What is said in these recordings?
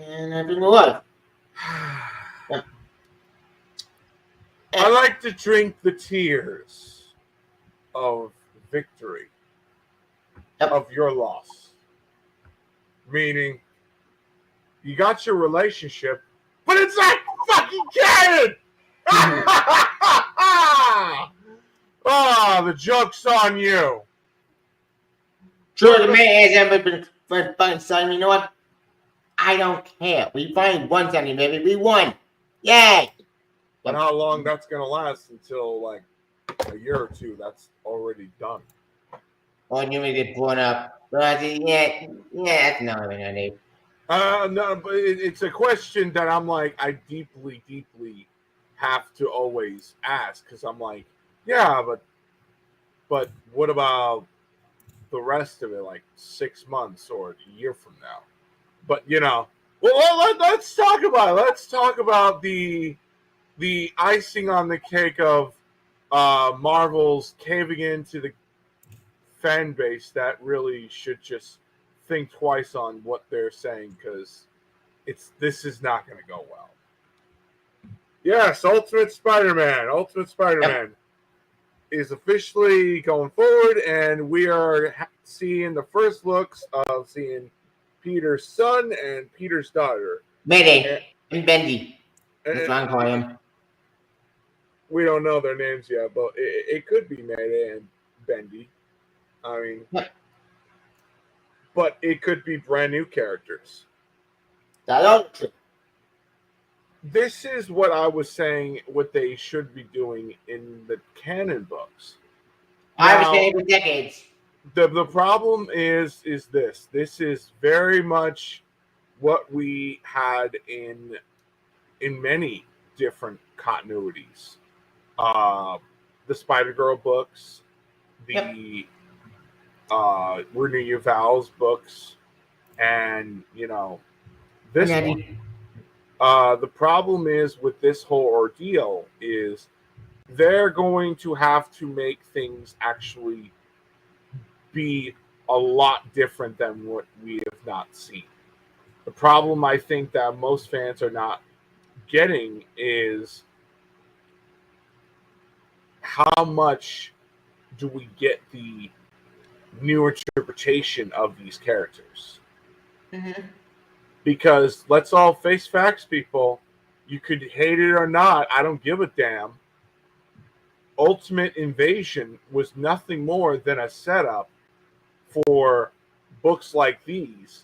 and I think we're live. Yeah. I like to drink the tears of victory, Yep. of your loss. Meaning, you got your relationship, but it's not fucking canon! Oh, the joke's on you. Sure, the man has ever been fucking son. You know what? I don't care. We finally won something, baby. We won. Yay! And how long that's going to last until like a year or two, that's already done. Or you may get blown up. But I said, yeah, that's not even a name. No, but it's a question that I'm like, I deeply, deeply have to always ask because I'm like, yeah, but what about the rest of it, like 6 months or a year from now? But let's talk about it. Let's talk about the icing on the cake of Marvel's caving into the fan base that really should just think twice on what they're saying because this is not going to go well. Yes, Ultimate Spider-Man is officially going forward, and we are seeing the first looks of seeing Peter's son and Peter's daughter. Mayday and Bendy. That's what I'm calling him. We don't know their names yet, but it could be Mayday and Bendy. I mean, but it could be brand new characters. This is what I was saying, what they should be doing in the canon books. I was saying for decades. The problem is this. This is very much what we had in many different continuities. The Spider-Girl books, the Renew Your Vows books, and this one. The problem is with this whole ordeal is they're going to have to make things actually be a lot different than what we have not seen. The problem I think that most fans are not getting is how much do we get the new interpretation of these characters? Mm-hmm. Because let's all face facts, people. You could hate it or not. I don't give a damn. Ultimate Invasion was nothing more than a setup for books like these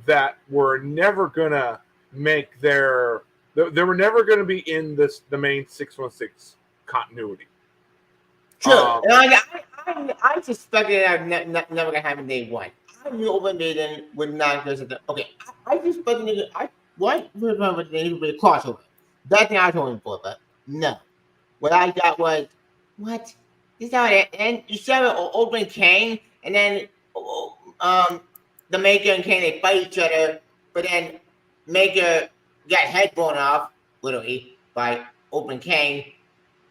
that were never going to make they were never going to be in the main 616 continuity. Sure. I suspected that never going to happen day one. I knew Ultimate Invasion would not go to the. Okay, I suspected it. What was the crossover? That thing I was hoping for, but no. What I got was, what? This is how it ends. You said Ultimate Kang, and then the Maker and Kang, they fight each other, but then Maker got head blown off, literally, by Ultimate Kang,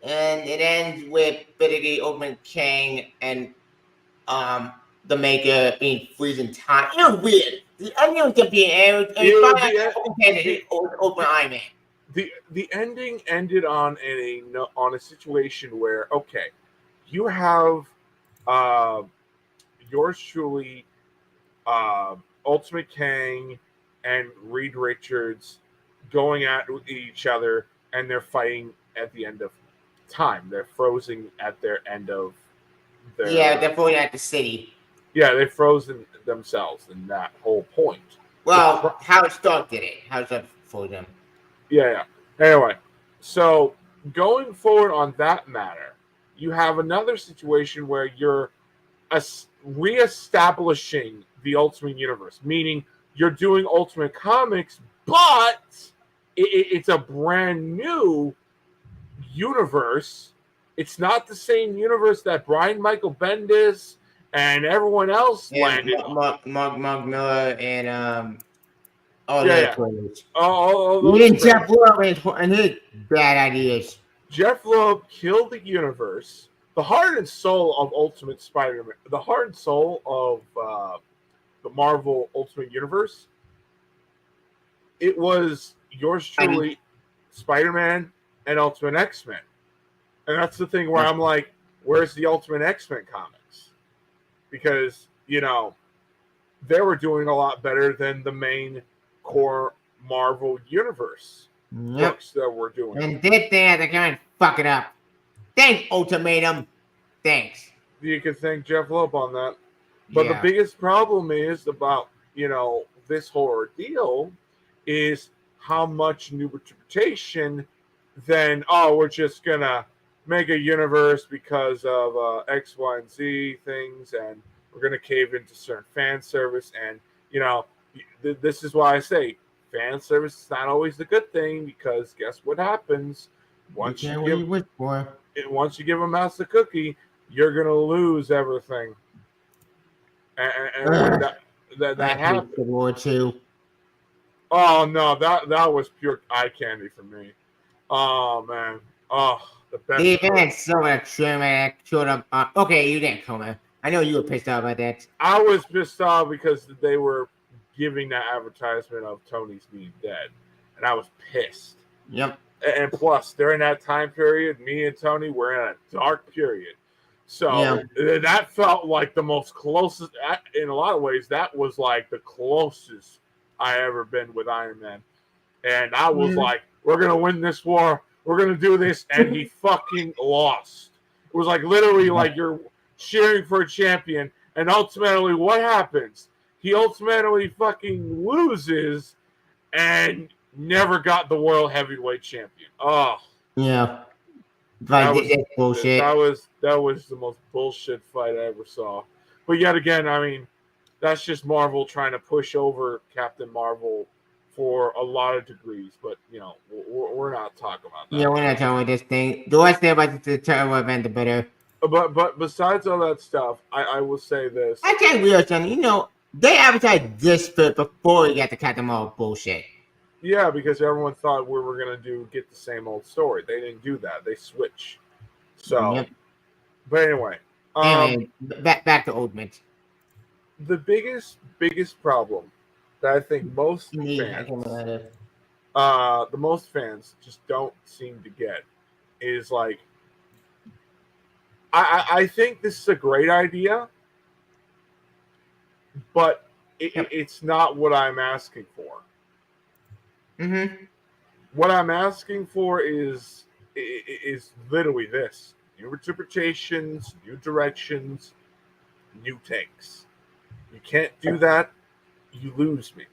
and it ends with basically Ultimate Kang and the Maker being freezing time. It was weird. The ending was just being open Iron Man. The ending ended on a situation where, okay, you have yours truly, Ultimate Kang and Reed Richards going at each other, and they're fighting at the end of time. They're frozen at their end of their... Yeah, they're frozen at the city. Yeah, they've frozen themselves in that whole point. Well, Howard Stark did it. Howard Stark froze them. Yeah. Anyway, so going forward on that matter, you have another situation where you're reestablishing the Ultimate Universe, meaning you're doing Ultimate Comics, but it's a brand new universe. It's not the same universe that Brian Michael Bendis and everyone else landed on. Mark Miller and Jeff Loeb and his bad ideas. Jeff Loeb killed the universe. The heart and soul of Ultimate Spider-Man, the heart and soul of the Marvel Ultimate Universe it was yours truly, Spider-Man and Ultimate X-Men. And that's the thing where I'm like, where's the Ultimate X-Men comics? Because, they were doing a lot better than the main core Marvel Universe books that we're doing. And did they have to kind of fuck it up? Thanks, Ultimatum. Thanks. You can thank Jeff Loeb on that. But the biggest problem is about, this whole ordeal is how much new interpretation then, we're just going to make a universe because of X, Y, and Z things, and we're going to cave into certain fan service. And, this is why I say fan service is not always the good thing, because guess what happens? Once you give a mouse a cookie, you're going to lose everything. And that happened. War II. Oh, no, that was pure eye candy for me. Oh, man. Oh, the best. The event so much showed up. Okay, you didn't come in. I know you were pissed off about that. I was pissed off because they were giving that advertisement of Tony's being dead, and I was pissed. Yep. And plus, during that time period, me and Tony were in a dark period. So that felt like the most closest, in a lot of ways, that was like the closest I ever been with Iron Man. And I was like, we're going to win this war. We're going to do this. And he fucking lost. It was like literally like you're cheering for a champion. And ultimately, what happens? He ultimately fucking loses and never got the world heavyweight champion. Oh. Yeah. That was bullshit. That was the most bullshit fight I ever saw. But yet again, I mean, that's just Marvel trying to push over Captain Marvel for a lot of degrees. But we're not talking about that. Yeah, we're not talking about this thing. The less they about the terrible event, the better. But besides all that stuff, I will say this. I can't realize something. They advertised this fit before we got the Captain Marvel bullshit. Yeah, because everyone thought we were going to get the same old story. They didn't do that. They switch. So, but anyway. Back to Ultimate. The biggest problem that I think most fans just don't seem to get is like, I think this is a great idea, but it's not what I'm asking for. Mm-hmm. What I'm asking for is literally this: new interpretations, new directions, new takes. You can't do that, you lose me.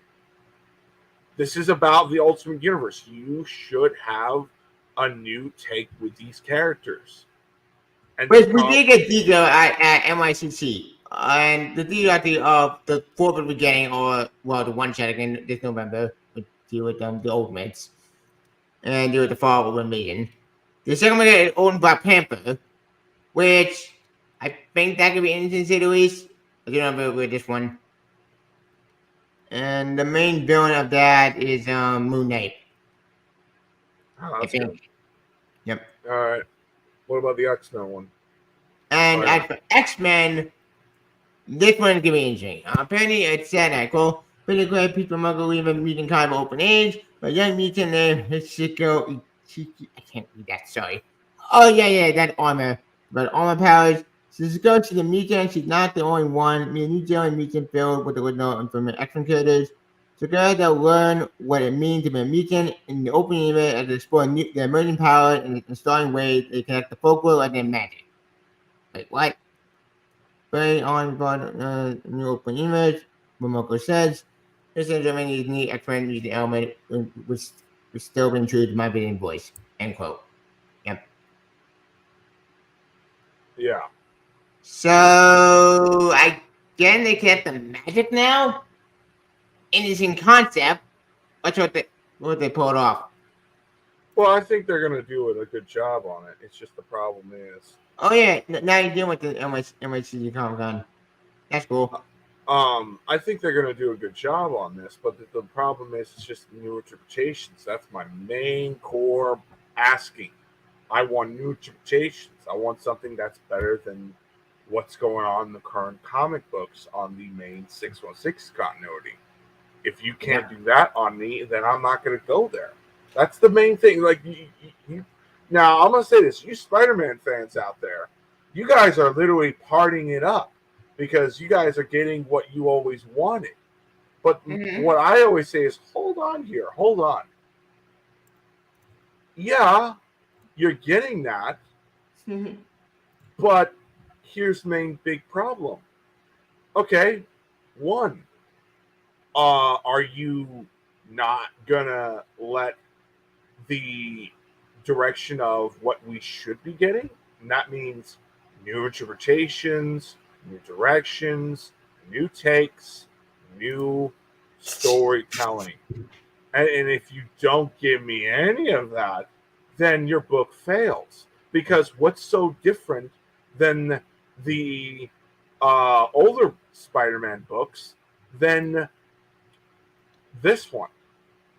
This is about the Ultimate Universe. You should have a new take with these characters. And we did get detail at NYCC. And the deal at the fourth beginning, or the one shot again this November, we deal with the Ultimates, and do it the following meeting. The second one is owned Black Panther, which I think that could be interesting at least. I don't know with this one. And the main villain of that is Moon Knight. I think. Good. Yep. All right. What about the X-Men one? And as for X-Men, this one is going to be interesting. Apparently, it said that, quote, pretty great people muggle even meeting kind of open age, but young mutant named Hishiko Ichiki. I can't read that, sorry. Oh, yeah, that armor. But armor powers. Hishiko, she's a mutant. She's not the only one. Me and New Zealand mutant filled with the original information X-Men characters. So girls that learn what it means to be a mutant in the opening event as they explore their emerging power in a starting way they connect the folklore and their magic. Wait, what? Very on about new open image. Momoko says, this is a many neat X-Men the element which still been true to my bidding voice. End quote. Yep. Yeah. So again they connect the magic now? Interesting concept. Watch what they pulled off. Well, I think they're gonna do a good job on it. It's just the problem is. Oh yeah, now you're dealing with the NYCG Comic Con. That's cool. I think they're gonna do a good job on this, but the problem is it's just new interpretations. That's my main core asking. I want new interpretations. I want something that's better than what's going on in the current comic books on the main 616 continuity. If you can't do that on me, then I'm not going to go there. That's the main thing. Like, now I'm going to say this: you Spider-Man fans out there, you guys are literally partying it up because you guys are getting what you always wanted. But what I always say is, hold on here, hold on. Yeah, you're getting that, but here's the main big problem. Okay, one, are you not gonna let the direction of what we should be getting? And that means new interpretations, new directions, new takes, new storytelling. And if you don't give me any of that, then your book fails. Because what's so different than the older Spider-Man books than this one?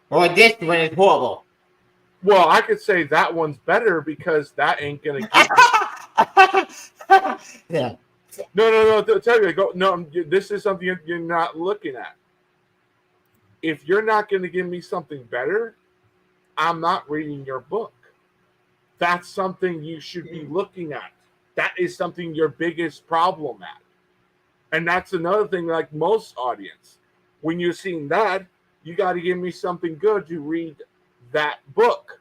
Well, this one is horrible. Well, I could say that one's better because that ain't gonna give Yeah. No. Tell you, go. No, this is something you're not looking at. If you're not going to give me something better, I'm not reading your book. That's something you should be looking at. That is something your biggest problem at. And that's another thing, like most audience. When you're seeing that, you got to give me something good to read that book.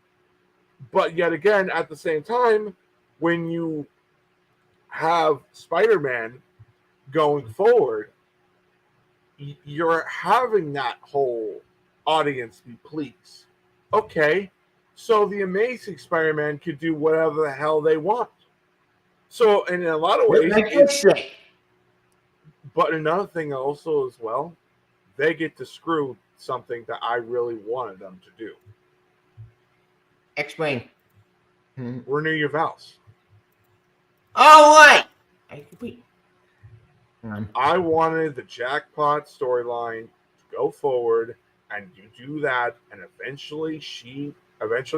But yet again, at the same time, when you have Spider-Man going forward, you're having that whole audience be pleased. Okay, so the Amazing Spider-Man could do whatever the hell they want. So, in a lot of ways, but another thing also as well, they get to screw something that I really wanted them to do. Explain. Renew your vows. All right. I wanted the Jackpot storyline to go forward, and you do that, and eventually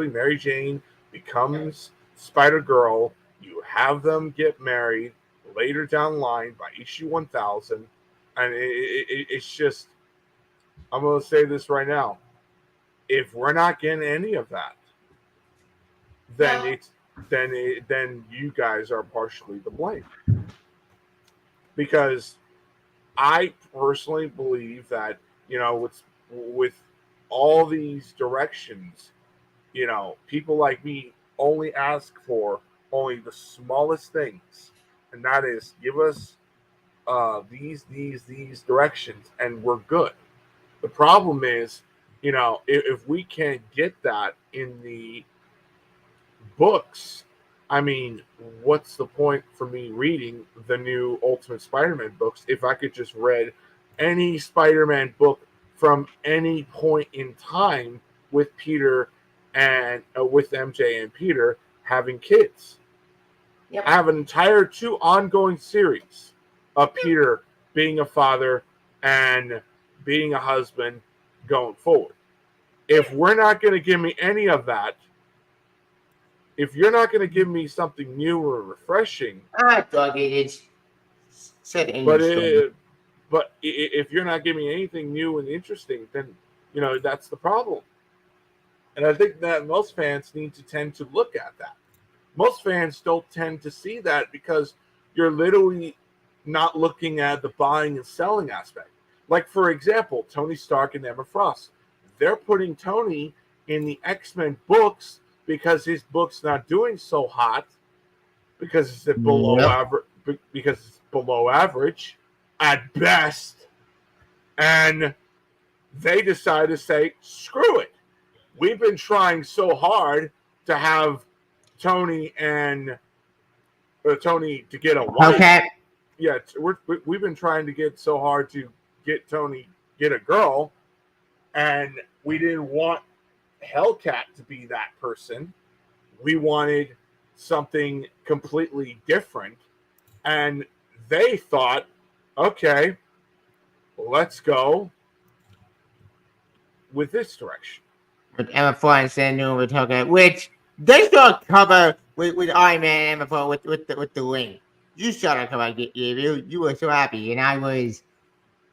Mary Jane becomes Spider-Girl. You have them get married later down the line by issue 1000, and it's just, I'm going to say this right now. If we're not getting any of that, then then you guys are partially to blame. Because I personally believe that, with all these directions, people like me only ask for only the smallest things, and that is give us these directions, and we're good. The problem is, if we can't get that in the books, I mean, what's the point for me reading the new Ultimate Spider-Man books if I could just read any Spider-Man book from any point in time with Peter and with MJ and Peter having kids? Yep. I have an entire 2 ongoing series of Peter being a father and being a husband going forward. If we're not going to give me any of that, if you're not going to give me something new or refreshing, I thought it said but if you're not giving me anything new and interesting, then that's the problem. And I think that most fans need to tend to look at that. Most fans don't tend to see that because you're literally not looking at the buying and selling aspect. Like, for example, Tony Stark and Emma Frost. They're putting Tony in the X-Men books because his book's not doing so hot, because it's below average, because it's below average at best, and they decide to say, "Screw it! We've been trying so hard to have Tony to get a wife. Okay. Yeah, we've been trying to get so hard to get Tony get a girl, and we didn't want Hellcat to be that person. We wanted something completely different, and they thought, okay, let's go with this direction." With Emma Frost and we're talking, which they still cover with Iron Man and Emma Frost with the ring. You saw that cover, you were so happy, and I was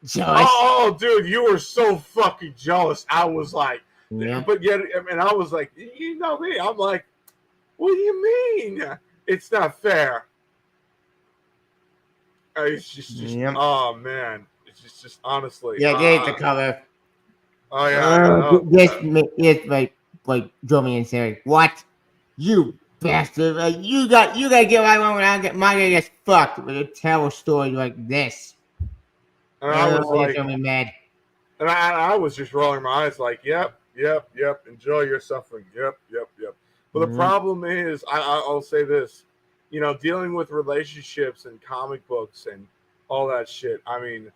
Jealous. Oh, dude, you were so fucking jealous. I was like, Yeah. but yet, and I was like, you know me. I'm like, what do you mean? It's not fair. It's just, Yep. oh man, it's just honestly, Yeah, there's the color. oh yeah, This like drove me insane. What? You bastard! You got to get right on when I get my guy gets fucked with a terrible story like this. and I was It's like, gonna be mad. and I was just rolling my eyes, like, yep. Enjoy your suffering. Yep. But the Mhm. problem is, I'll say this, dealing with relationships and comic books and all that shit. I mean,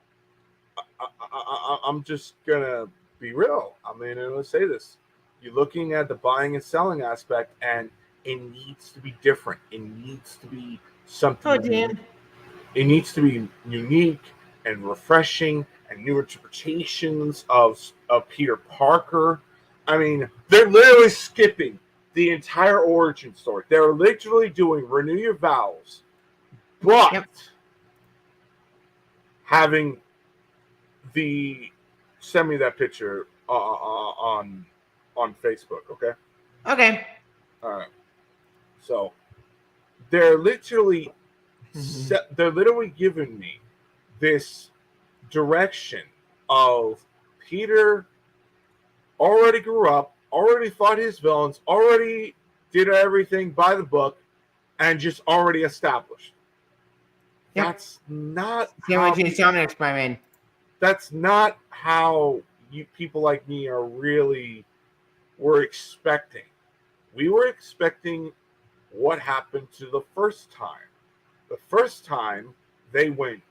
I'm just gonna be real. I mean, and let's say this: you're looking at the buying and selling aspect, and it needs to be different. It needs to be something. Oh damn! It needs to be unique and refreshing and new interpretations of Peter Parker. I mean, they're literally skipping the entire origin story. They're literally doing renew your vows, but Yep. having the send me that picture on Facebook, okay? Okay. All right. So they're literally they're literally giving me this direction of Peter already grew up, already fought his villains, already did everything by the book, and just already established. Yep. That's not Spider-Man. that's not how you people like me are really were expecting. We were expecting what happened to the first time. The first time they went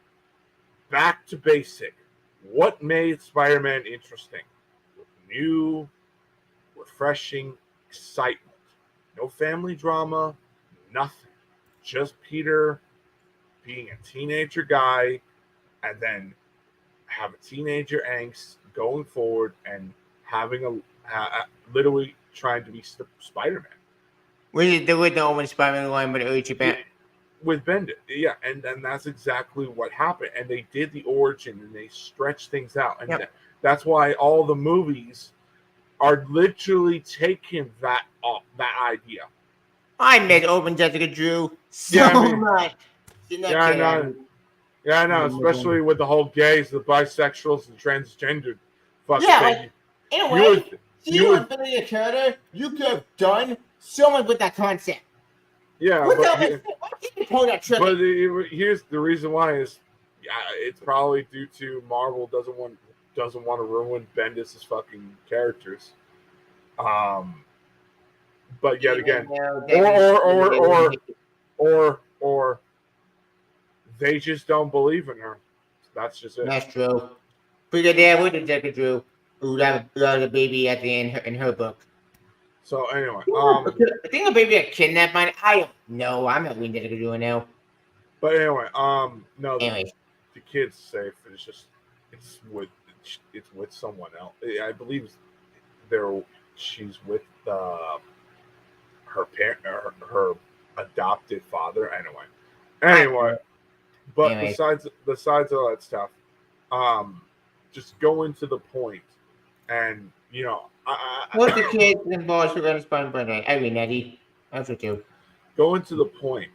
back to basic. What made Spider-Man interesting? New, refreshing excitement. No family drama, nothing. Just Peter being a teenager guy and then have a teenager angst going forward and having literally trying to be Spider-Man. With the open Spider-Man line, but early Japan. With Bendit, yeah, and that's exactly what happened. And they did the origin and they stretched things out, and that's why all the movies are literally taking that idea. I miss open Jessica Drew so much. Yeah, I know. Yeah, I know. Especially with the whole gays, the bisexuals, and transgendered fucking thing. Like, in a way, you would be a character. You could have done so much with that concept. Yeah, but here's the reason why is, it's probably due to Marvel doesn't want to ruin Bendis' fucking characters. But yet again, or they just don't believe in her. That's just it. That's true. Because they would have Jessica Drew who had a baby at the end in her book. So anyway, I think a baby got kidnapped. I don't know. I'm not reading Jessica Drew now. But anyway, no. Anyways, the kid's safe. It's with someone else. I believe she's with her parent, her adopted father. Anyway, but besides all that stuff, just going to the point, and what the kids involved with Spider-Man? I mean, Eddie, that's what you. Going to the point,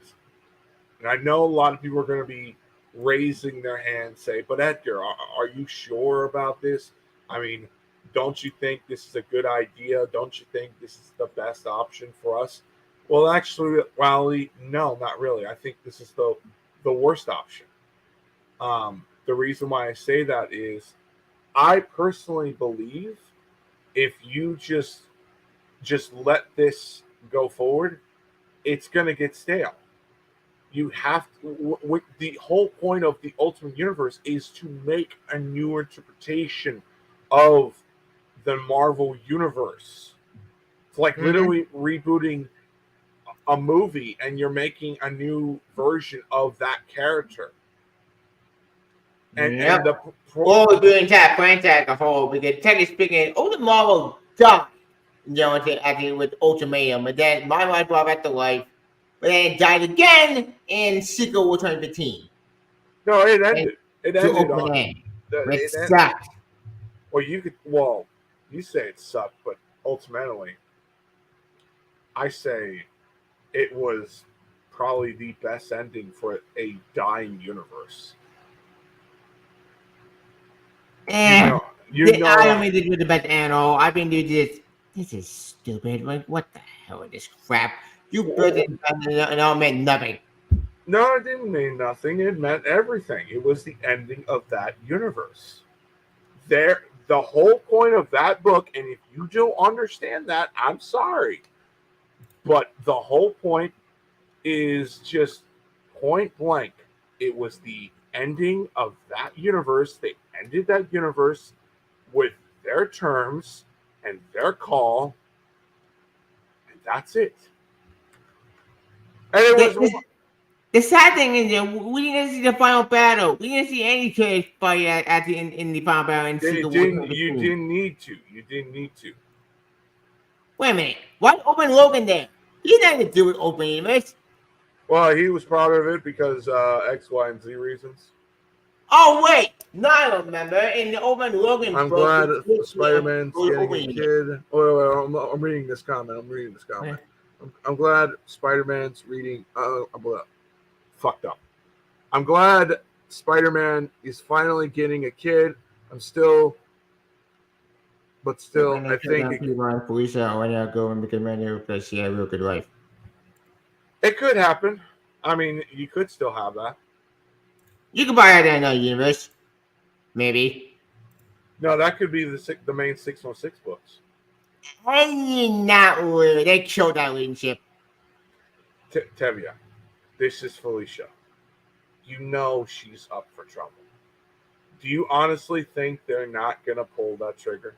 and I know a lot of people are going to be raising their hand, say, "But Edgar, are you sure about this? I mean, don't you think this is a good idea? Don't you think this is the best option for us?" Well, actually, Wally, no, not really. I think this is the worst option. The reason why I say that is, I personally believe if you just let this go forward, it's going to get stale. You have to. The whole point of the Ultimate Universe is to make a new interpretation of the Marvel Universe. It's like literally rebooting a movie, and you're making a new version of that character. And we're doing that franchise a whole, because technically speaking, Ultimate Marvel died, with Ultimatum, but then my life brought back to life, but then it died again in Secret War 2015. No, it ended. It ended It sucked. You say it sucked, but ultimately, I say it was probably the best ending for a dying universe. Eh. You know, I don't mean to do the best animal. I mean to do this. This is stupid. Like, what the hell is this crap? You built it and all meant nothing. No, it didn't mean nothing. It meant everything. It was the ending of that universe. The whole point of that book, and if you don't understand that, I'm sorry. But the whole point is just point blank. It was the ending of that universe. They ended that universe with their terms and their call, and that's it. And it was The sad thing is that we didn't see the final battle. We didn't see any kids fight at the in the final battle and see the war. you didn't need to. You didn't need to. Wait a minute. Why open Logan there? He had nothing to do with opening this. Well, he was part of it because X, Y, and Z reasons. Oh wait, now I remember. In the open Logan, I'm glad Spider-Man's getting a kid. I'm reading this comment. I'm glad Spider-Man's reading. Fucked up. I'm glad Spider-Man is finally getting a kid. I think Felicia when I go and become manager because she had a real good life. It could happen. I mean, you could still have that. You could buy it in another universe, maybe. No, that could be the main 616 books. And not really. They killed that relationship. Tevia, this is Felicia. You know she's up for trouble. Do you honestly think they're not gonna pull that trigger?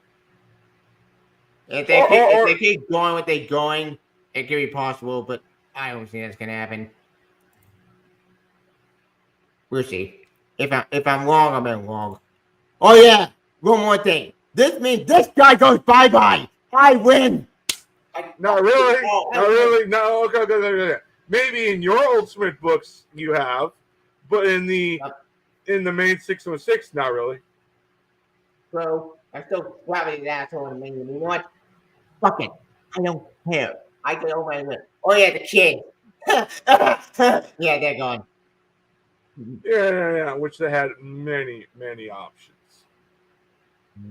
If they keep going what they're going, it could be possible, but I don't think that's gonna happen. We'll see. If I'm wrong, I'm wrong. Oh yeah, one more thing. This means this guy goes bye-bye. I win. Not really. Not really. No. Okay. Maybe in your Ultimate books you have, but in the main 616, not really. Bro, I'm still grabbing the asshole in the menu. You know what? Fuck it. I don't care. I get over it. Oh yeah, the kid. Yeah, they're gone. Yeah. Which they had many options.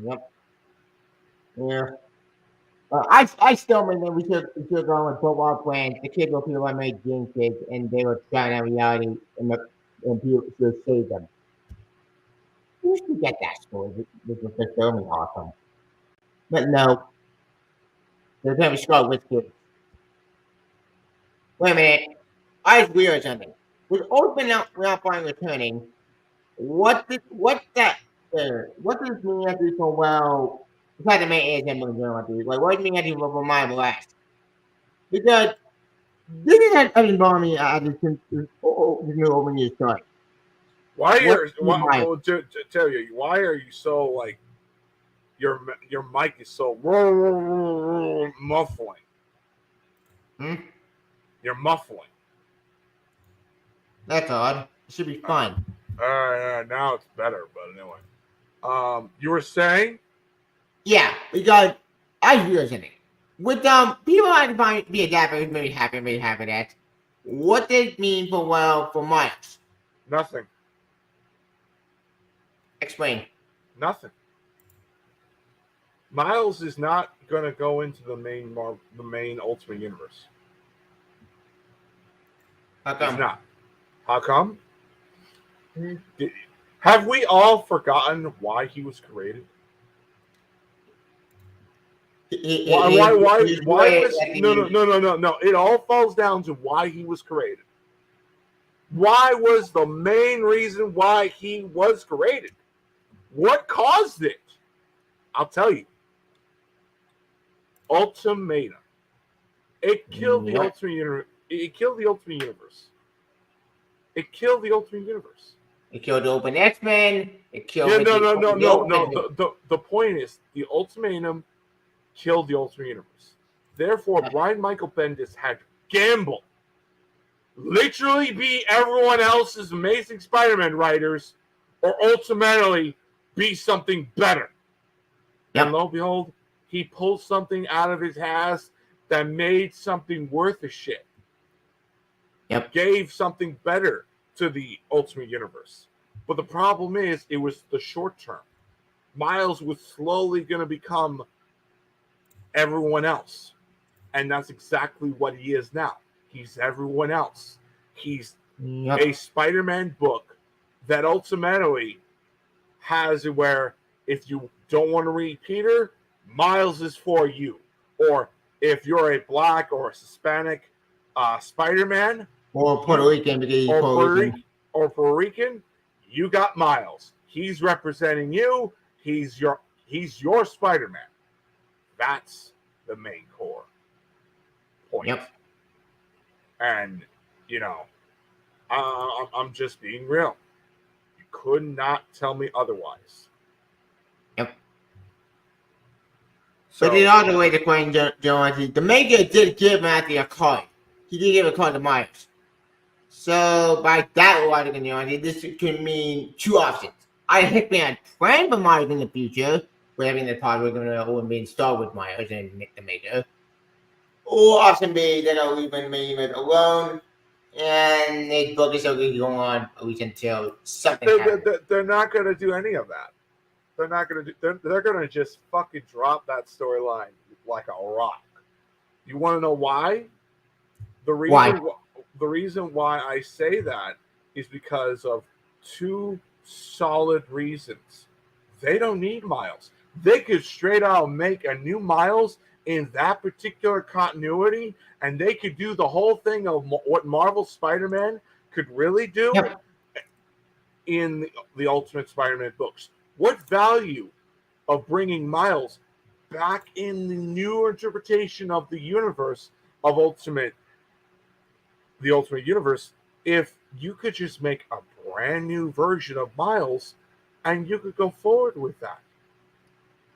Yep. Yeah. I still mean that we should go with football plans. The kids were people I made dream kids, and they were trying out reality, and people should save them. We should get that story. This was just filming awesome. But no, they're going to be Scarlet Witch kids. Wait a minute. I just realized something. With Ultimate not finally returning, what does mean have to do so well? Besides the main ASM like what does it mean have to do for my last? Because this is doesn't bother me this new open year start. Why are you so like your mic is so muffling? You're muffling. That's odd. It should be fine. Now it's better, but anyway. You were saying? Yeah, because I realized something. With people like to be adapted, maybe happy that. What did it mean for Miles? Nothing. Explain. Nothing. Miles is not going to go into the main Ultimate Universe. How come? He's not. How come? Have we all forgotten why he was created? Why was no. It all falls down to why he was created. Why was the main reason why he was created? What caused it? I'll tell you. Ultimatum. It killed the Ultimate Universe. It killed the Ultimate Universe. It killed the Ultimate Universe. It killed the Open X-Men. It killed. No. The point is, the Ultimatum killed the Ultimate Universe. Therefore, Brian Michael Bendis had to gamble, literally be everyone else's Amazing Spider-Man writers, or ultimately be something better. Yep. And lo and behold, he pulled something out of his ass that made something worth a shit. Yep. Gave something better to the Ultimate Universe. But the problem is, it was the short term. Miles was slowly going to become everyone else. And that's exactly what he is now. He's everyone else. He's a Spider-Man book that ultimately has it where if you don't want to read Peter, Miles is for you. Or if you're a black or a Hispanic Spider-Man, or Puerto Rican, because he's Puerto Rican, you got Miles. He's representing you. He's your Spider-Man. That's the main core point. Yep. And I'm just being real. You could not tell me otherwise. Yep. So, but the other way to coin Jones, the maker did give Matthew a card. He did give a card to Myers. So by that logic, this can mean two options. I think we had planned for Myers in the future, but having the pod we're going to installed with Myers and Nick the Maker. Or option B, that I'll leave it alone, and they focus on going on at least until something happens. They're not going to do any of that. They're not going to do. They're going to just fucking drop that storyline like a rock. You want to know why? The reason why I say that is because of two solid reasons. They don't need Miles. They could straight out make a new Miles in that particular continuity, and they could do the whole thing of what Marvel Spider-Man could really do in the Ultimate Spider-Man books. What value of bringing Miles back in the new interpretation of the universe of the Ultimate Universe, if you could just make a brand new version of Miles and you could go forward with that?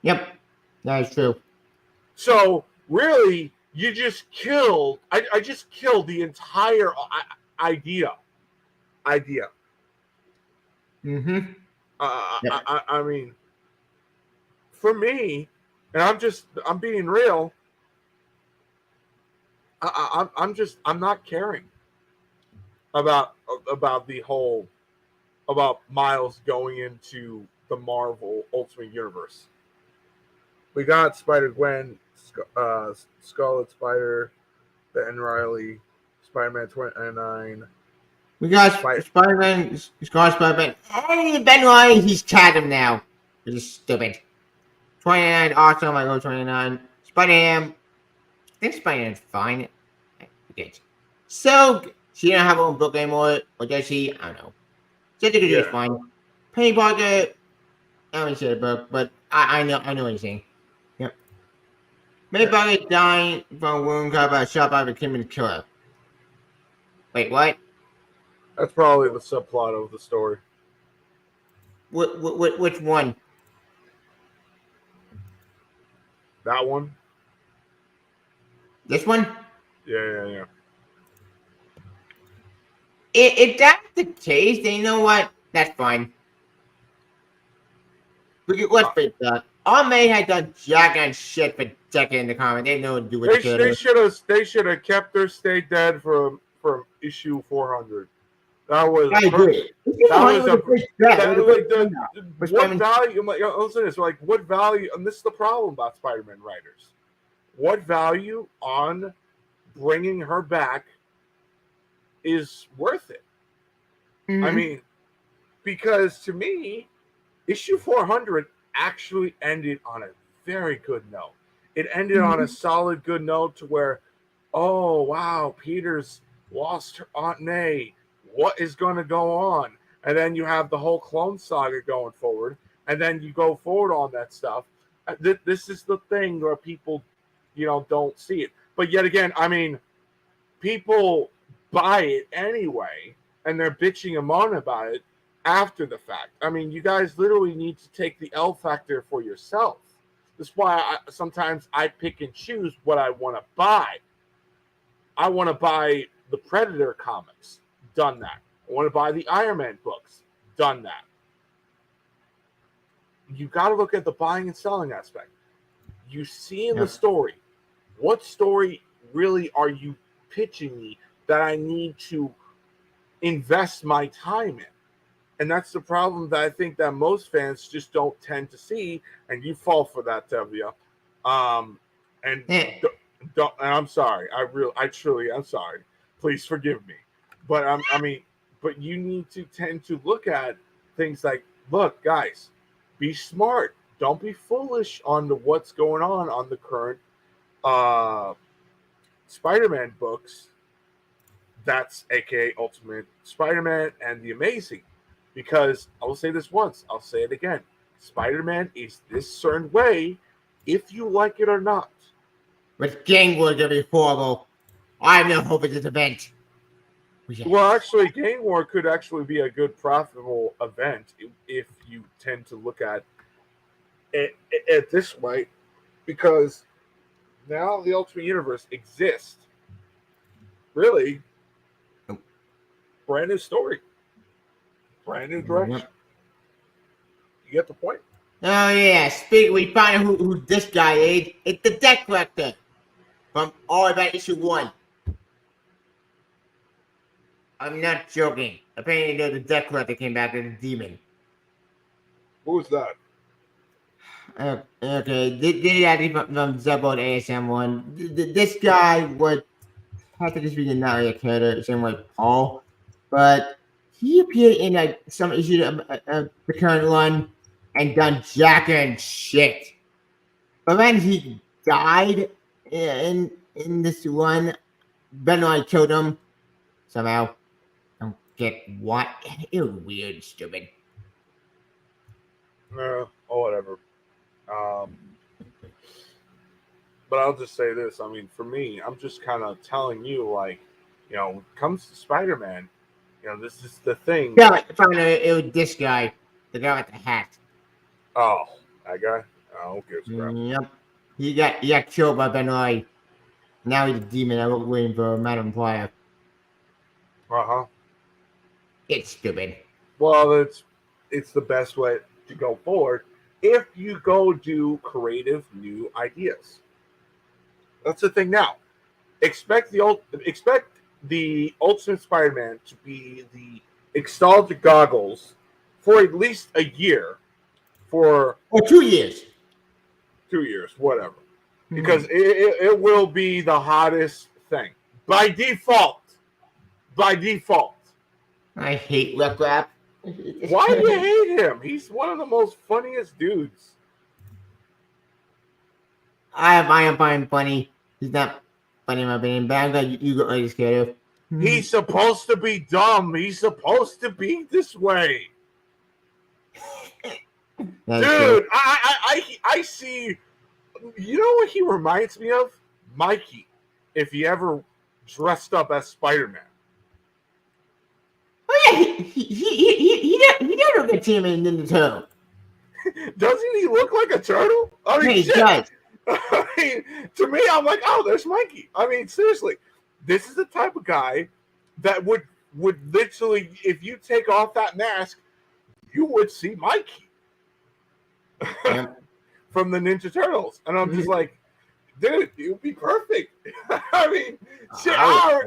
Yep, that is true. So really, you just killed. I just killed the entire idea. Mm-hmm. I mean, for me, and I'm being real. I'm not caring about the whole about Miles going into the Marvel Ultimate Universe. We got Spider-Gwen, Scarlet Spider, Ben Riley, Spider-Man 29. We got Spider-Man, Scarlet Spider-Man. Hey, Ben Riley, he's tagged him now. Which is stupid. 29, awesome. I go 29. Spider-Man. I think Spider-Man's fine. Okay. So, she don't have her own book anymore, or does she? I don't know. Jessica is fine. Penny Parker, I haven't seen the book, but I know what you're saying. Yep. Penny Parker dying from a wound caused by a shot by the criminal killer. Wait, what? That's probably the subplot of the story. Which one? That one? This one? Yeah. If that's the case, then you know what? That's fine. Let's face that. All May had done jack and shit for decades in the comic. They know what to do with the They should have kept their stay dead from issue 400. That was I agree. What value? Listen to this. Like, what value? And this is the problem about Spider-Man writers. What value on bringing her back is worth it? Mm-hmm. I mean, because to me, issue 400 actually ended on a very good note. It ended on a solid good note to where, oh wow, Peter's lost her Aunt May. What is going to go on? And then you have the whole Clone Saga going forward, and then you go forward on that stuff. This is the thing where people, don't see it. But yet again, I mean, people buy it anyway, and they're bitching and moaning about it after the fact. I mean, you guys literally need to take the L factor for yourself. That's why sometimes I pick and choose what I want to buy. I want to buy the Predator comics. Done that. I want to buy the Iron Man books. Done that. you got to look at the buying and selling aspect. You see in the Yep. story, what story really are you pitching me that I need to invest my time in? And that's the problem that I think that most fans just don't tend to see, and you fall for that, Tevia. And Yeah. don't, and I'm sorry. I truly, I'm sorry. Please forgive me. But but you need to tend to look at things like, look, guys, be smart. Don't be foolish on what's going on the current Spider-Man books. That's aka Ultimate Spider-Man and the Amazing. Because I will say this once, I'll say it again. Spider-Man is this certain way, if you like it or not. But Gang War gonna be horrible. I have no hope of this event. Yes. Well, actually, Gang War could actually be a good profitable event if you tend to look at it this way, because now the Ultimate Universe exists. Really, brand new story, brand new direction. Yep. You get the point? Oh yeah, we find out who this guy is. It's the deck collector from All About Issue 1. I'm not joking. Apparently the deck collector came back as a demon. Who was that? Okay, this is actually from Zebot ASM 1. This guy would have to just be not really a character, same way Paul. But he appeared in some issue of the current one and done jack and shit. But then he died in this one. Benoit killed him somehow. Don't get what? It was weird, stupid. Or whatever. But I'll just say this. I mean, for me, I'm just kind of telling you, like, when it comes to Spider-Man, this is the thing. Yeah, finally, it was this guy, the guy with the hat. Oh, that guy? Oh, who gives a crap? Yep. He got killed by Benoit. Now he's a demon. I'm waiting for Madam Player. Uh-huh. It's stupid. Well, it's the best way to go forward if you go do creative new ideas. That's the thing now. Expect the Ultimate Spider-Man to be the nostalgia goggles for at least a year. For 2 years. 2 years, whatever. Because it will be the hottest thing. By default. By default. I hate Left Rap. Why do you hate him? He's one of the most funniest dudes. I find him funny. He's not funny in my opinion, but I'm glad you got really scared of. He's supposed to be dumb. He's supposed to be this way. Dude, I see. You know what he reminds me of? Mikey, if he ever dressed up as Spider-Man. Oh yeah, he does look at him in the turtle. Doesn't he look like a turtle? I mean, He shit. does. I mean, to me, I'm like, oh, there's Mikey. I mean, seriously, this is the type of guy that would literally, if you take off that mask, you would see Mikey from the Ninja Turtles, and I'm just like, dude, you'd be perfect. I mean, shit, I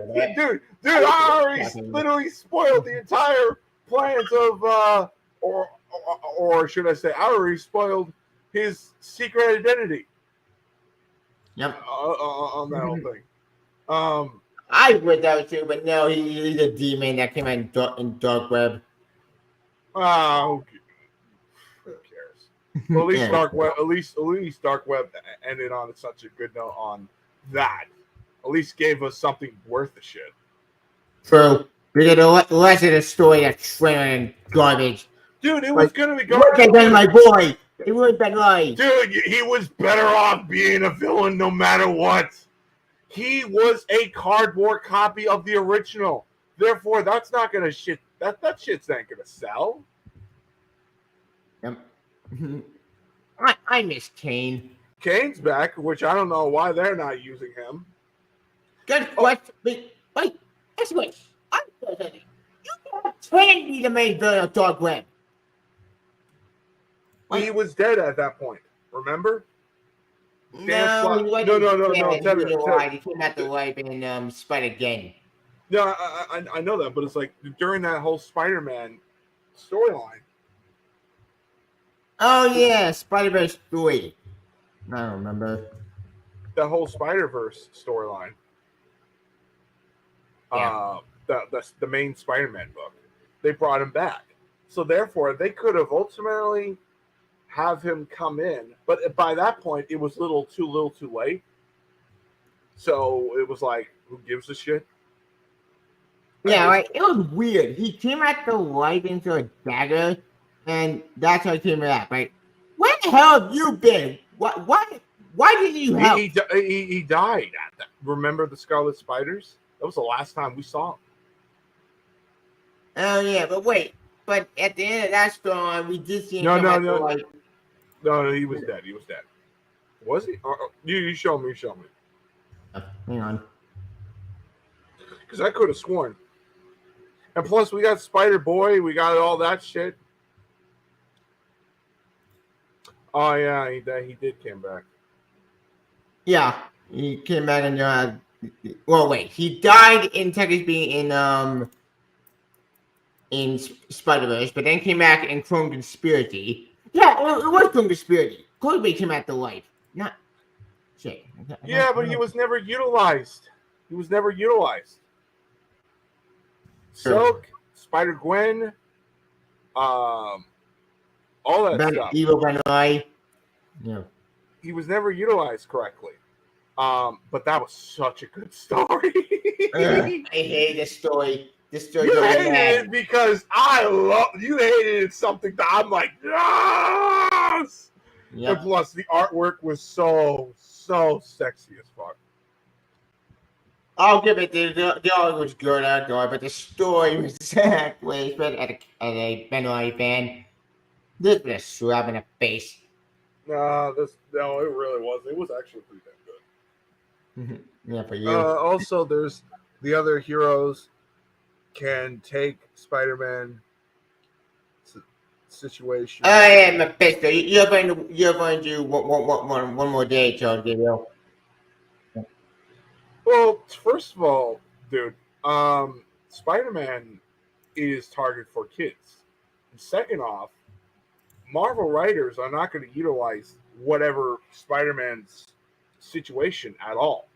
already literally spoiled the entire plans of, or should I say, I already spoiled his secret identity. Yep. On that whole thing. I would that too, but no, he's a demon that came out in Dark Web. Oh, who cares? Well, at least Dark Web. At least Dark Web ended on such a good note on that. At least gave us something worth a shit. So we get the rest of the story that's trailing garbage. Dude, it was gonna be garbage. Look at my boy. It would have been right. Dude, he was better off being a villain no matter what. He was a cardboard copy of the original. Therefore, that's not gonna shit. That shit's not gonna sell. Yep. I miss Kane. Kane's back, which I don't know why they're not using him. Good question. Wait. That's what I'm saying. You can't be the main villain of Dark Web. He was dead at that point. Remember? No, he wasn't No. dead. Tell He me. He came out the life in Spider Again. No, I know that, but it's like during that whole Spider-Man storyline. Oh yeah, Spider-Verse 3. I don't remember. The whole Spider-Verse storyline. Yeah. The main Spider-Man book. They brought him back. So therefore, they could have ultimately have him come in, but by that point, it was too little, too late. So it was like, who gives a shit? Yeah, like it was weird. He came out the light into a dagger, and that's how he came back. Like, where the hell have you been? Why didn't you help? He died. Remember the Scarlet Spiders? That was the last time we saw him. Oh yeah, but wait. But at the end of that story, we did see him come out the light. No, he was dead. He was dead. Was he? You show me. Hang on. Because I could have sworn. And plus, we got Spider Boy. We got all that shit. Oh yeah, he did come back. Yeah, he came back and well, wait. He died in Texas being in Spider-Verse, but then came back in Clone Conspiracy. Yeah, it was Clone Conspiracy. Clone came out the light. Not shit. Yeah, but he was never utilized. Silk, Spider-Gwen, all that stuff. Evil Benoit. Yeah. He was never utilized correctly. But that was such a good story. I hate this story. This story. You hated it because you hated it something that I'm like, yes! Yep. And plus, the artwork was so sexy as fuck. I'll give it the art was good outdoor, but the story was exactly at a Benoit fan. This was a slap in the face. No, it really wasn't. It was actually pretty damn good. Yeah, for you. Also, there's the other heroes can take Spider-Man situation. I am a pistol. You're going to do one more day, Charles Gabriel. Well, first of all, dude, Spider-Man is targeted for kids. And second off, Marvel writers are not going to utilize whatever Spider-Man's situation at all.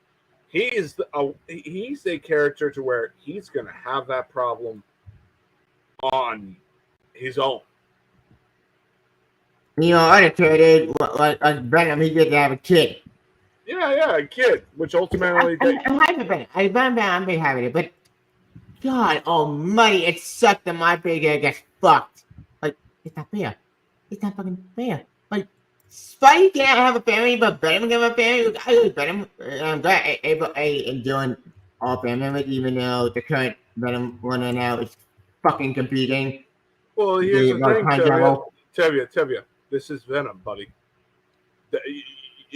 He's a character to where he's going to have that problem on his own. You know, uncredited, like Venom, he did have a kid. Yeah, a kid, which ultimately... I'm happy about it. I'm very happy with it, but God almighty, it sucked that my big head gets fucked. Like, it's not fair. It's not fucking fair. Like, Spidey can't have a family, but Venom can have a family. I like Venom. I'm glad A is doing all family members, even though the current Venom one right now is fucking competing. Well, here's the thing, Tevye. This is Venom, buddy.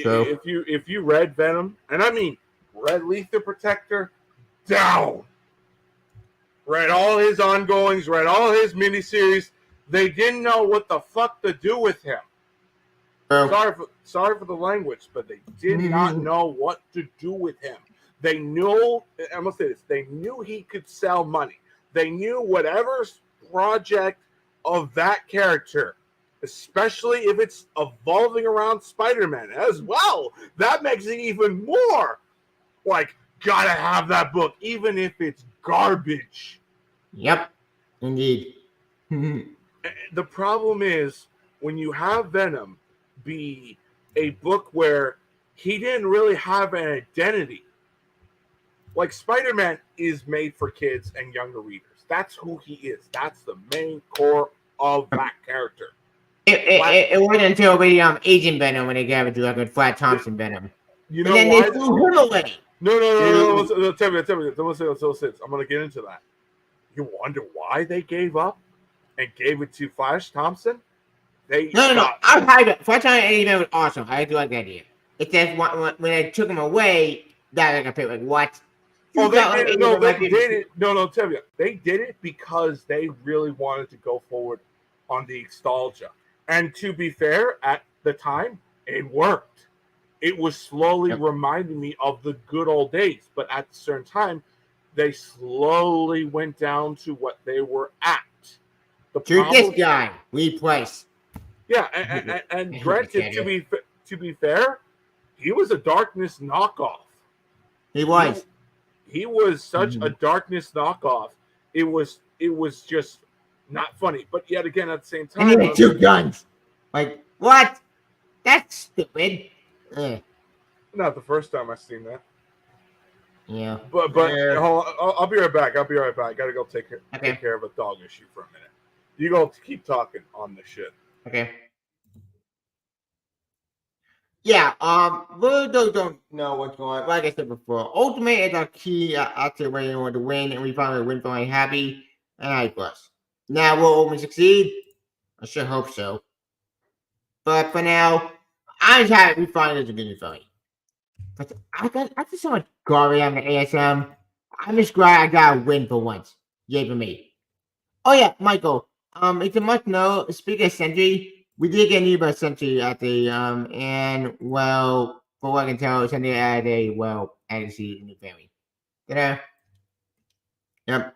So, if you read Venom, and I mean read Lethal Protector, down. Read all his ongoings, read all his miniseries. They didn't know what the fuck to do with him. Sorry for the language, but they did not know what to do with him. They knew, I'm gonna say this, they knew he could sell money. They knew whatever project of that character, especially if it's evolving around Spider-Man as well, that makes it even more like, gotta have that book, even if it's garbage. Yep, indeed. The problem is when you have Venom be a book where he didn't really have an identity. Like, Spider-Man is made for kids and younger readers. That's who he is. That's the main core of that character. It wasn't until we Agent Venom when they gave it to like a Flat Thompson Venom. You know and then they threw him away. No. Tell me. I'm going to get into that. You wonder why they gave up and gave it to Flash Thompson? No. I'm hyped. Flash Thompson was awesome. I do like that idea. It's just when they took him away, that like a like what? Oh, they did it. They did it. No, tell me. They did it because they really wanted to go forward on the nostalgia. And to be fair, at the time, it worked. It was slowly reminding me of the good old days. But at a certain time, they slowly went down to what they were at. The To this guy, replace. Yeah, and granted, to be fair, he was a Darkness knockoff. He was. He was such a Darkness knockoff. It was just not funny. But yet again, at the same time, and he had 2 guns. Like, what? That's stupid. Not the first time I've seen that. Yeah. But hold on, I'll be right back. I gotta go take care of a dog issue for a minute. You go keep talking on this shit. Okay. Yeah, we don't know what's going on. Like I said before, Ultimate is our key after waiting on to win, and we finally win for happy, and I plus. Now, will Ultimate succeed? I sure hope so. But for now, I'm just happy we finally did a good fight. But I just saw much garbage on the ASM. I'm just glad I got a win for once. Yay for me. Oh yeah, Michael. It's a must know. Speaking of Sentry, we did get a new Sentry at the and well, for what I can tell, Sentry had a added seat in the family. Yep.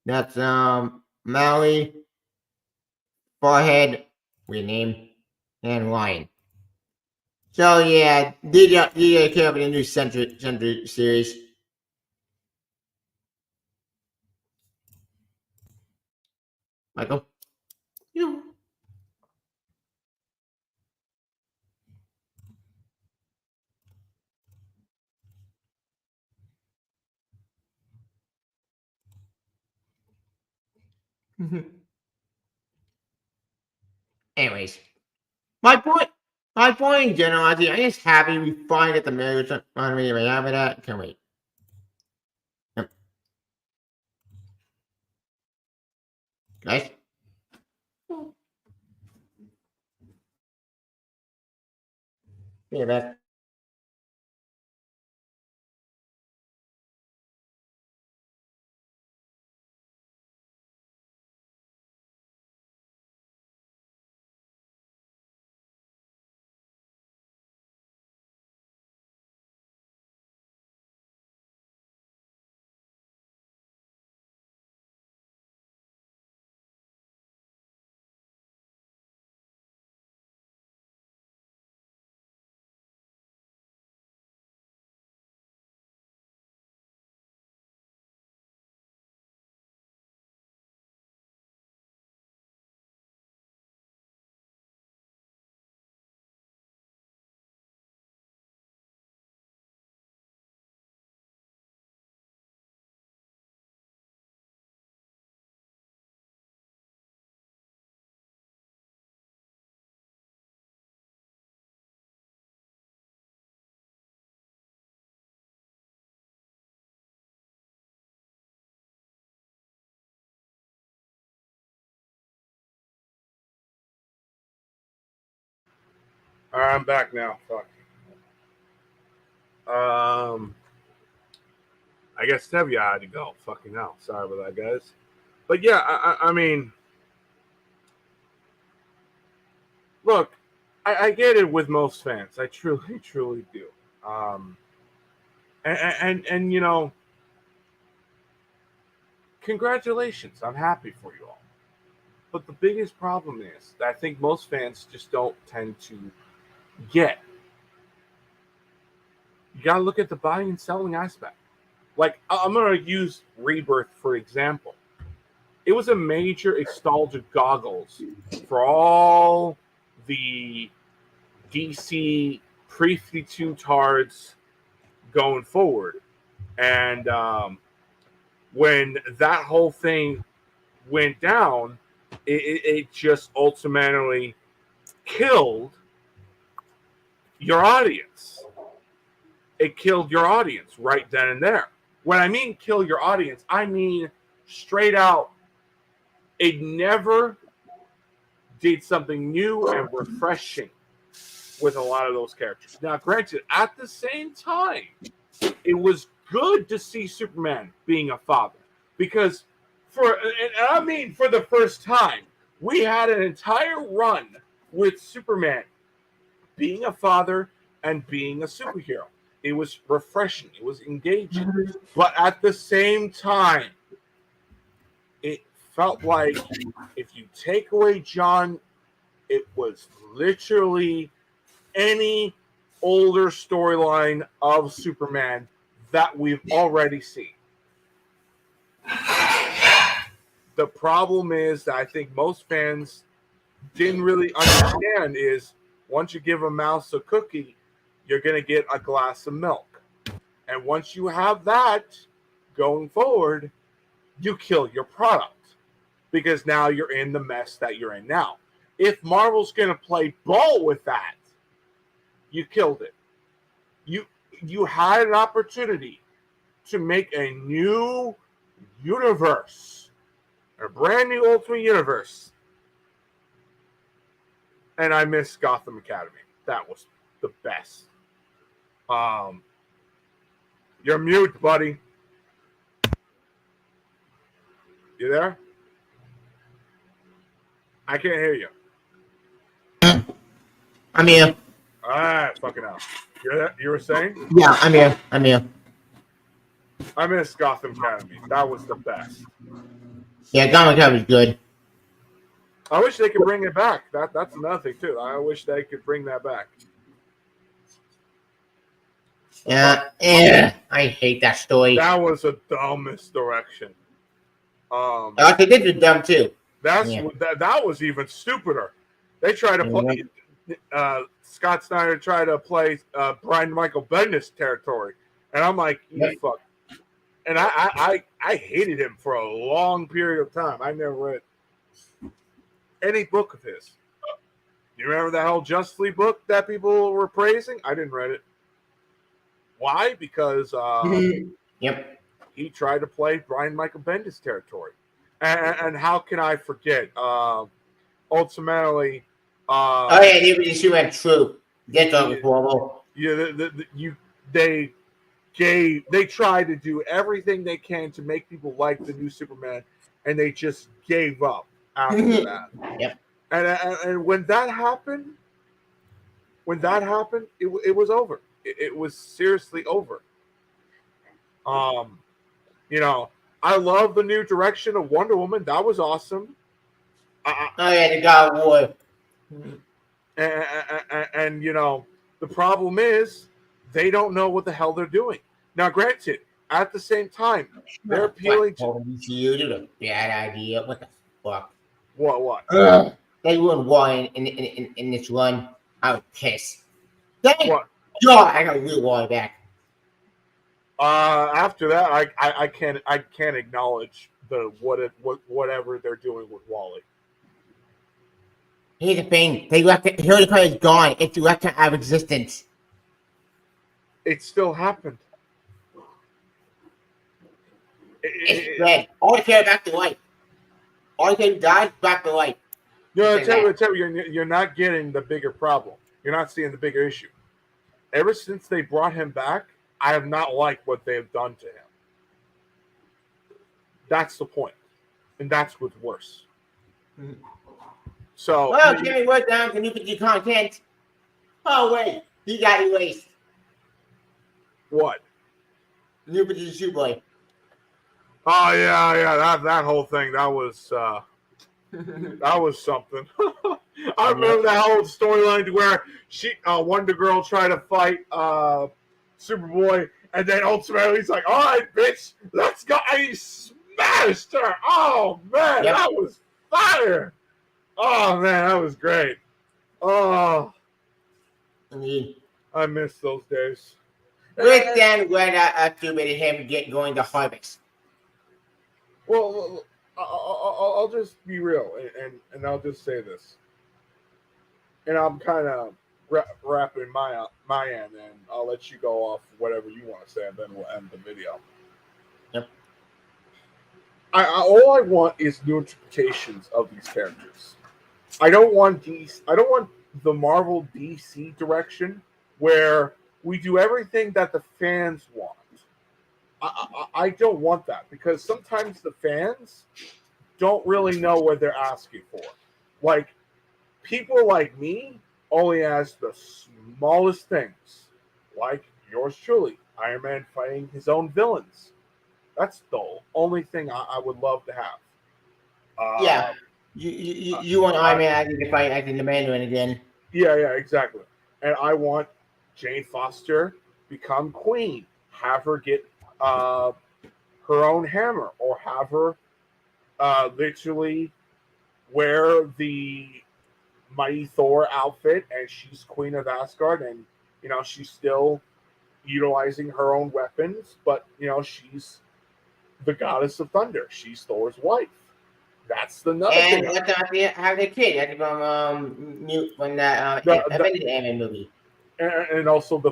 That's Maui, Forehead, weird name, and Lion. So yeah, did you care about the new Sentry series? Michael? Yeah. Anyways, my point in general, I'm just happy we find that the marriage on me right after that. Can't wait. Yep. Guys? Yeah, back. All right, I'm back now. Fuck. I guess Stevia had to go. Fucking hell. Sorry about that, guys. But yeah, I mean, look, I get it with most fans. I truly, truly do. And you know, congratulations. I'm happy for you all. But the biggest problem is that I think most fans just don't tend to get. You got to look at the buying and selling aspect. Like, I'm going to use Rebirth for example. It was a major nostalgia goggles for all the DC pre-52 tards going forward. And when that whole thing went down, it just ultimately killed your audience. It killed your audience right then and there. When I mean kill your audience, I mean straight out, it never did something new and refreshing with a lot of those characters. Now, granted, at the same time, it was good to see Superman being a father. Because for the first time, we had an entire run with Superman being a father and being a superhero. It was refreshing. It was engaging. But at the same time, it felt like if you take away John, it was literally any older storyline of Superman that we've already seen. The problem is that I think most fans didn't really understand is once you give a mouse a cookie, you're going to get a glass of milk. And once you have that going forward, you kill your product because now you're in the mess that you're in now. If Marvel's going to play ball with that, you killed it. You had an opportunity to make a new universe, a brand new Ultimate Universe. And I miss Gotham Academy. That was the best. You're mute, buddy. You there? I can't hear you. I'm here. All right, fucking hell. You were saying? Yeah, I'm here. I'm here. I miss Gotham Academy. That was the best. Yeah, Gotham Academy was good. I wish they could bring it back. That's another thing too. I wish they could bring that back. Yeah, I hate that story. That was the dumbest direction. I think this is dumb too. That was even stupider. They tried to play. Scott Snyder tried to play Brian Michael Bendis territory, and I'm like, you fuck. And I hated him for a long period of time. I never read any book of his. You remember that whole Justice League book that people were praising? I didn't read it. Why? Because he tried to play Brian Michael Bendis territory. And how can I forget? Ultimately, he went true. That's all horrible. Yeah, they tried to do everything they can to make people like the new Superman, and they just gave up after that. Yep. And when that happened, it was over. It was seriously over. I love the new direction of Wonder Woman. That was awesome. The God of War. And the problem is they don't know what the hell they're doing. Now, granted, at the same time, they're appealing to you. Did a bad idea. What the fuck? What? They ruined War in this run. I was pissed. Thank What? God, I got a real War back. After that, I can't acknowledge whatever they're doing with Wally. Here's the thing: they left it. Harry Potter is gone. It's left out of existence. It still happened. It's dead. All I care about the light. All I care died back to life. Tell you, you're not getting the bigger problem. You're not seeing the bigger issue. Ever since they brought him back, I have not liked what they have done to him. That's the point, and that's what's worse. Mm-hmm. So, well, Jimmy worked down to new content. Oh wait, he got erased. What? New Shoe Boy. Oh yeah, that whole thing that was something. I remember that whole storyline where Wonder Girl tried to fight Superboy, and then ultimately he's like, "All right, bitch, let's go!" And he smashed her. Oh man, that was fire. Oh man, that was great. Oh, I miss those days. Rick then went after him going to Harvest. Well, I'll just be real, and I'll just say this, and I'm kind of wrapping my end, and I'll let you go off whatever you want to say, and then we'll end the video. Yep. All I want is new interpretations of these characters. I don't want the Marvel DC direction where we do everything that the fans want. I don't want that because sometimes the fans don't really know what they're asking for. Like, people like me only ask the smallest things, like yours truly, Iron Man fighting his own villains. That's the only thing I would love to have. Yeah. Uh, You want Iron Man acting to fight acting the Mandarin again? yeah, exactly. And I want Jane Foster become queen, have her get her own hammer, or have her literally wear the mighty Thor outfit, and she's queen of Asgard, and she's still utilizing her own weapons, but she's the goddess of thunder. She's Thor's wife. That's another And thing. let them have their kid. That's from when that Avengers Ant-Man movie. And also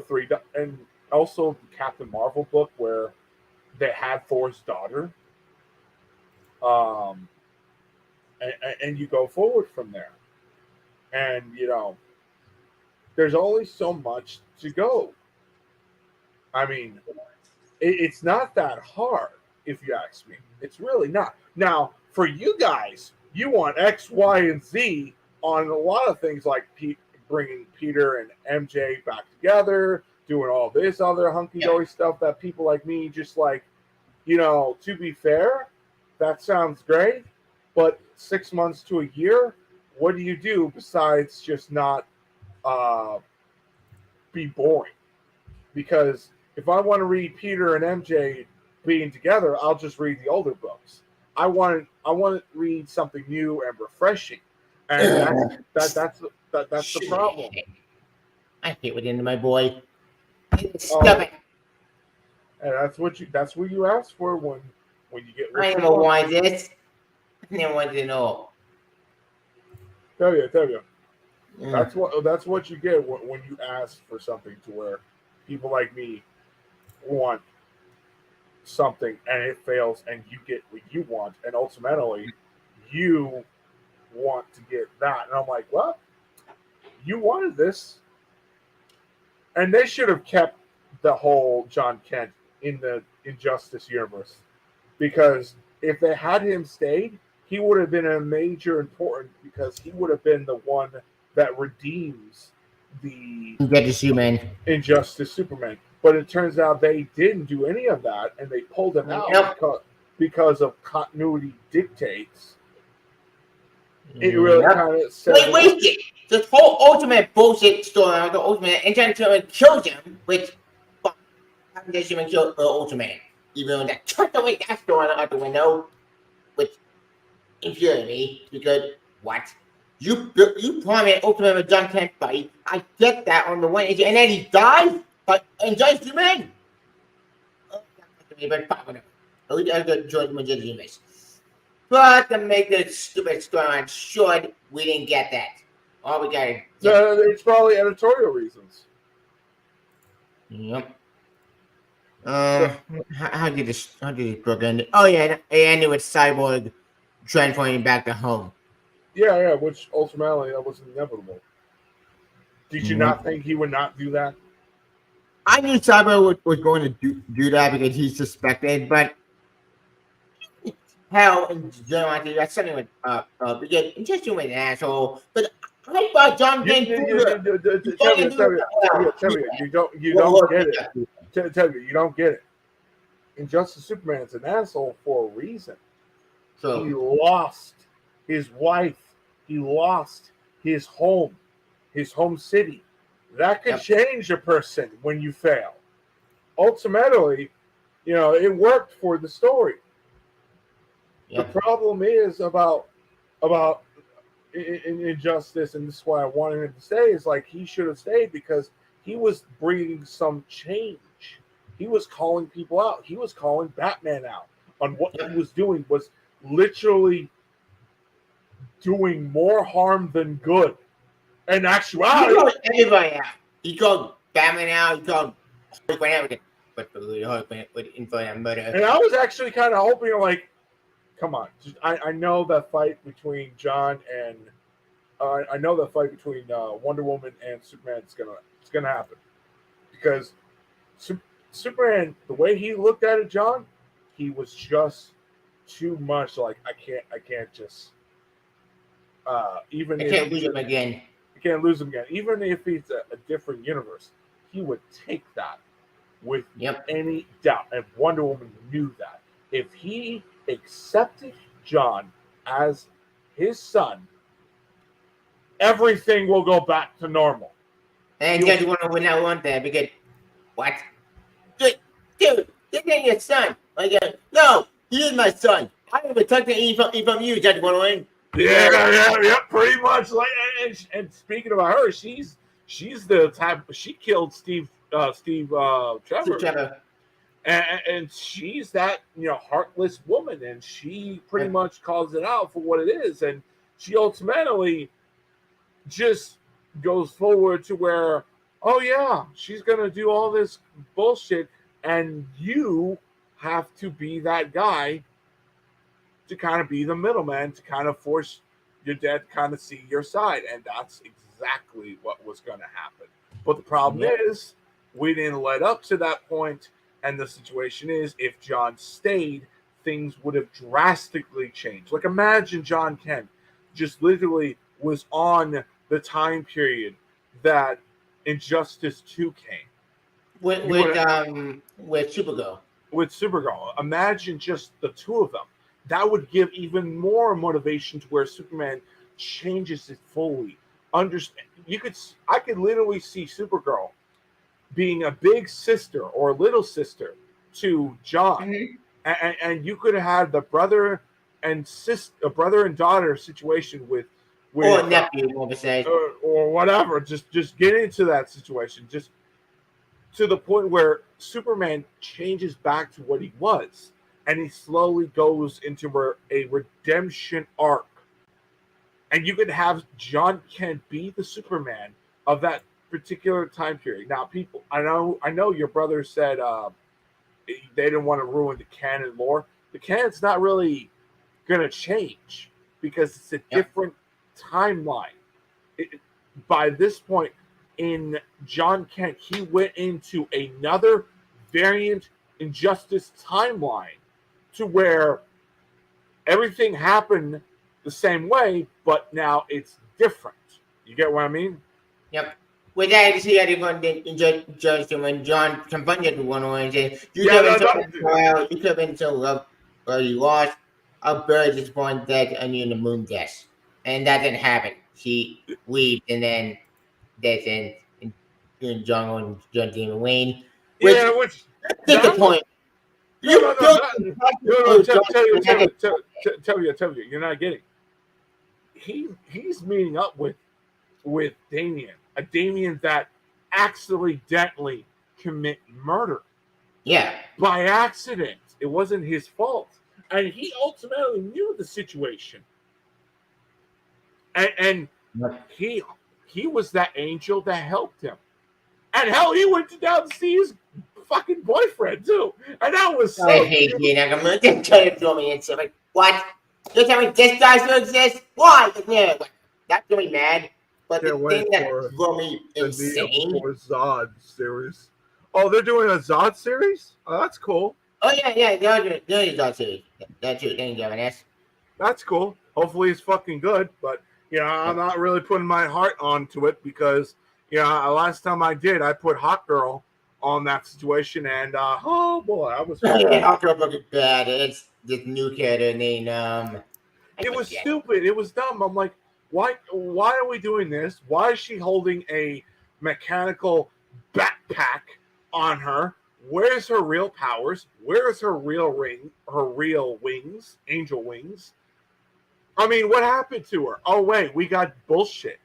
and also the Captain Marvel book where they had Thor's daughter. Um, and you go forward from there. And there's only so much to go. I mean, it's not that hard, if you ask me. It's really not. Now, for you guys, you want X, Y, and Z on a lot of things, like bringing Peter and MJ back together, doing all this other hunky-dory stuff that people like me just like, to be fair, that sounds great, but 6 months to a year, what do you do besides just not be boring? Because if I want to read Peter and MJ being together, I'll just read the older books. I want to read something new and refreshing, and that's the problem. I hate within my boy. Stop it. And that's what you ask for when you get. I never wanted this. I never wanted to know. Tell you. That's what you get when you ask for something, to where people like me want something and it fails, and you get what you want, and ultimately you want to get that, and I'm like, well, you wanted this. And they should have kept the whole John Kent in the Injustice universe, because if they had him stayed, he would have been a major important, because he would have been the one that redeems the Injustice Superman. But it turns out they didn't do any of that, and they pulled him out because of continuity dictates. It really kind of said, wait. This whole Ultimate bullshit story, the Ultimate, and then to kill him, which having this human kill the Ultimate, even though that took away that story out the window, which infuriated me, because what? You promised Ultimate with John Kent fight. I get that on the one, and then he dies, but enjoy Superman. But to make this stupid story short, we didn't get that. All we got is it's probably editorial reasons. Yep. How did this book end? Oh yeah, it ended with Cyborg transforming back to home. Yeah, which ultimately that was inevitable. Did you not think he would not do that? I knew Cyborg was going to do that because he suspected, but hell, in general, that's something with because just with an asshole. But I thought John Kent you don't get it. Tell you don't get it. Injustice Superman is an asshole for a reason. So he lost his wife. He lost his home city. That could change a person when you fail. Ultimately, it worked for the story. Yep. The problem is about Injustice, and this is why I wanted him to stay, is like he should have stayed, because he was bringing some change. He was calling people out. He was calling Batman out on what he was doing, was literally doing more harm than good. In actuality, he called everybody out. He called Batman out. He called everything. And I was actually kind of hoping, like, come on. I know that fight between John and Wonder Woman and Superman is gonna happen, because Superman, the way he looked at it, John, he was just too much like, I can't just Even I if can't lose him again. you can't lose him again, even if it's a different universe, he would take that with Yep. any doubt. And Wonder Woman knew that. If he accepted John as his son, everything will go back to normal. And Judge Wonder would not want that because what? Dude, this ain't your son. Like, no, he is my son. I am protecting from you, Judge Wonder. Yeah, pretty much. Like, and speaking about her, she's the type. She killed Steve Trevor, and she's that heartless woman, and she pretty much calls it out for what it is, and she ultimately just goes forward to where, oh yeah, she's gonna do all this bullshit, and you have to be that guy to kind of be the middleman, to kind of force your dad to kind of see your side. And that's exactly what was going to happen. But the problem is, we didn't let up to that point. And the situation is, if John stayed, things would have drastically changed. Like, imagine John Kent just literally was on the time period that Injustice 2 came. With Supergirl. With Supergirl. Imagine just the two of them. That would give even more motivation to where Superman changes it fully. Understand? I could literally see Supergirl being a big sister or little sister to John, and you could have the brother and daughter situation with or nephew, or whatever. Just get into that situation, just to the point where Superman changes back to what he was. And he slowly goes into a redemption arc. And you could have John Kent be the Superman of that particular time period. Now, people, I know your brother said they didn't want to ruin the canon lore. The canon's not really going to change because it's a different timeline. By this point, in John Kent, he went into another variant Injustice timeline, to where everything happened the same way, but now it's different. You get what I mean? Yep. With that, you see everyone in Judge when John confronted the one and said, you could have been so love, but you lost. Our bird is born dead and you in the moon death. And that didn't happen. She leaves and then that's in John and John Demon Wayne. Which that's the point. Tell you, you're not getting. He's meeting up with Damian, a Damian that accidentally commit murder. Yeah, by accident. It wasn't his fault, and he ultimately knew the situation. And he was that angel that helped him, and hell, he went down to see his fucking boyfriend too, and that was so. I hate you, Nakamura. Just try to throw me into like what? You're telling me this guy still exists? Why? Yeah, that's really mad. But the thing that drove me insane. For Zod series. Oh, they're doing a Zod series? Oh, that's cool. Oh yeah, they're doing a Zod series. That's it. Thank you, Vanessa. That's cool. Hopefully, it's fucking good. But I'm not really putting my heart onto it because last time I did, I put Hot Girl on that situation, and oh boy, I was. Hot Girl fucking bad. It's this new character named It was stupid. It was dumb. I'm like, why are we doing this? Why is she holding a mechanical backpack on her? Where's her real powers? Where's her real ring? Her real wings? Angel wings? I mean, what happened to her? Oh wait, we got bullshit.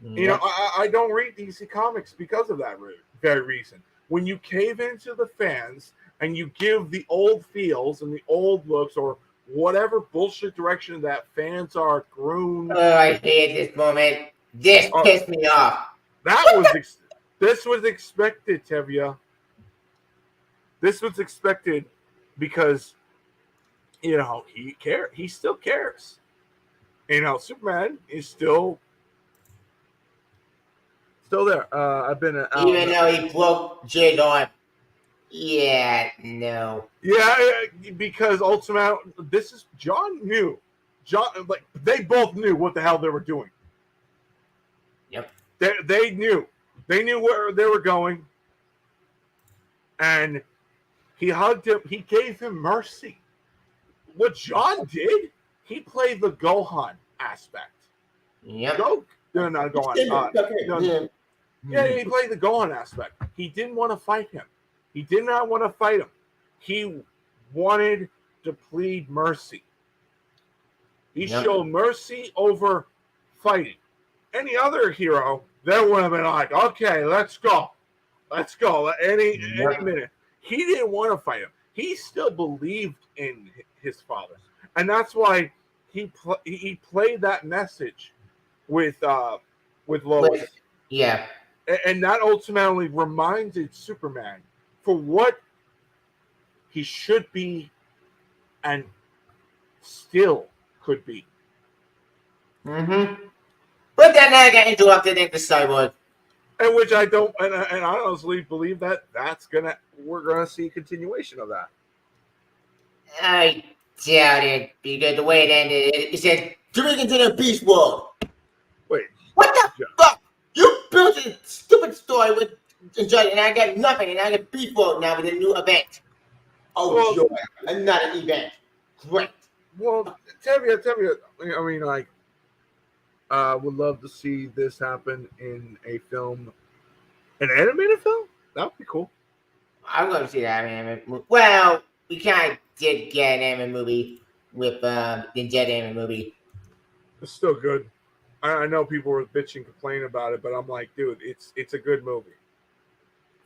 I don't read DC Comics because of that very reason. When you cave into the fans and you give the old feels and the old looks or whatever bullshit direction that fans are groomed. Oh, I hate this moment. This pissed me off. This was expected, Tevya. This was expected because he cares. He still cares. Superman is still there. I've been even though he broke Jade arm. Yeah, no. Yeah, because ultimately, John knew John, like they both knew what the hell they were doing. Yep. They knew where they were going, and he hugged him. He gave him mercy. What John did, he played the Gohan aspect. Yep. Not Gohan. Yeah, he played the Gohan aspect. He didn't want to fight him. He did not want to fight him. He wanted to plead mercy. He showed mercy over fighting. Any other hero, they would have been like, okay, let's go. Any minute. He didn't want to fight him. He still believed in his father. And that's why he played that message with Lois. Yeah. And that ultimately reminded Superman for what he should be and still could be. Mm-hmm. But then I got interrupted into Cyborg. And which I don't, and I honestly believe that we're gonna see a continuation of that. I doubt it, because the way it ended, it said, to be continued Beast World. Wait. What the fuck? You built a stupid story with Judge, and I got nothing, and I got Beast World now with a new event. Oh, sure. Another event. Great. Well, Tevye, I mean, like, would love to see this happen in a film, an animated film. That would be cool. I'm going to see that animated movie. Well, we kind of did get an animated movie with the Jet animated movie. It's still good. I know people were bitching, complaining about it, but I'm like, dude, it's a good movie.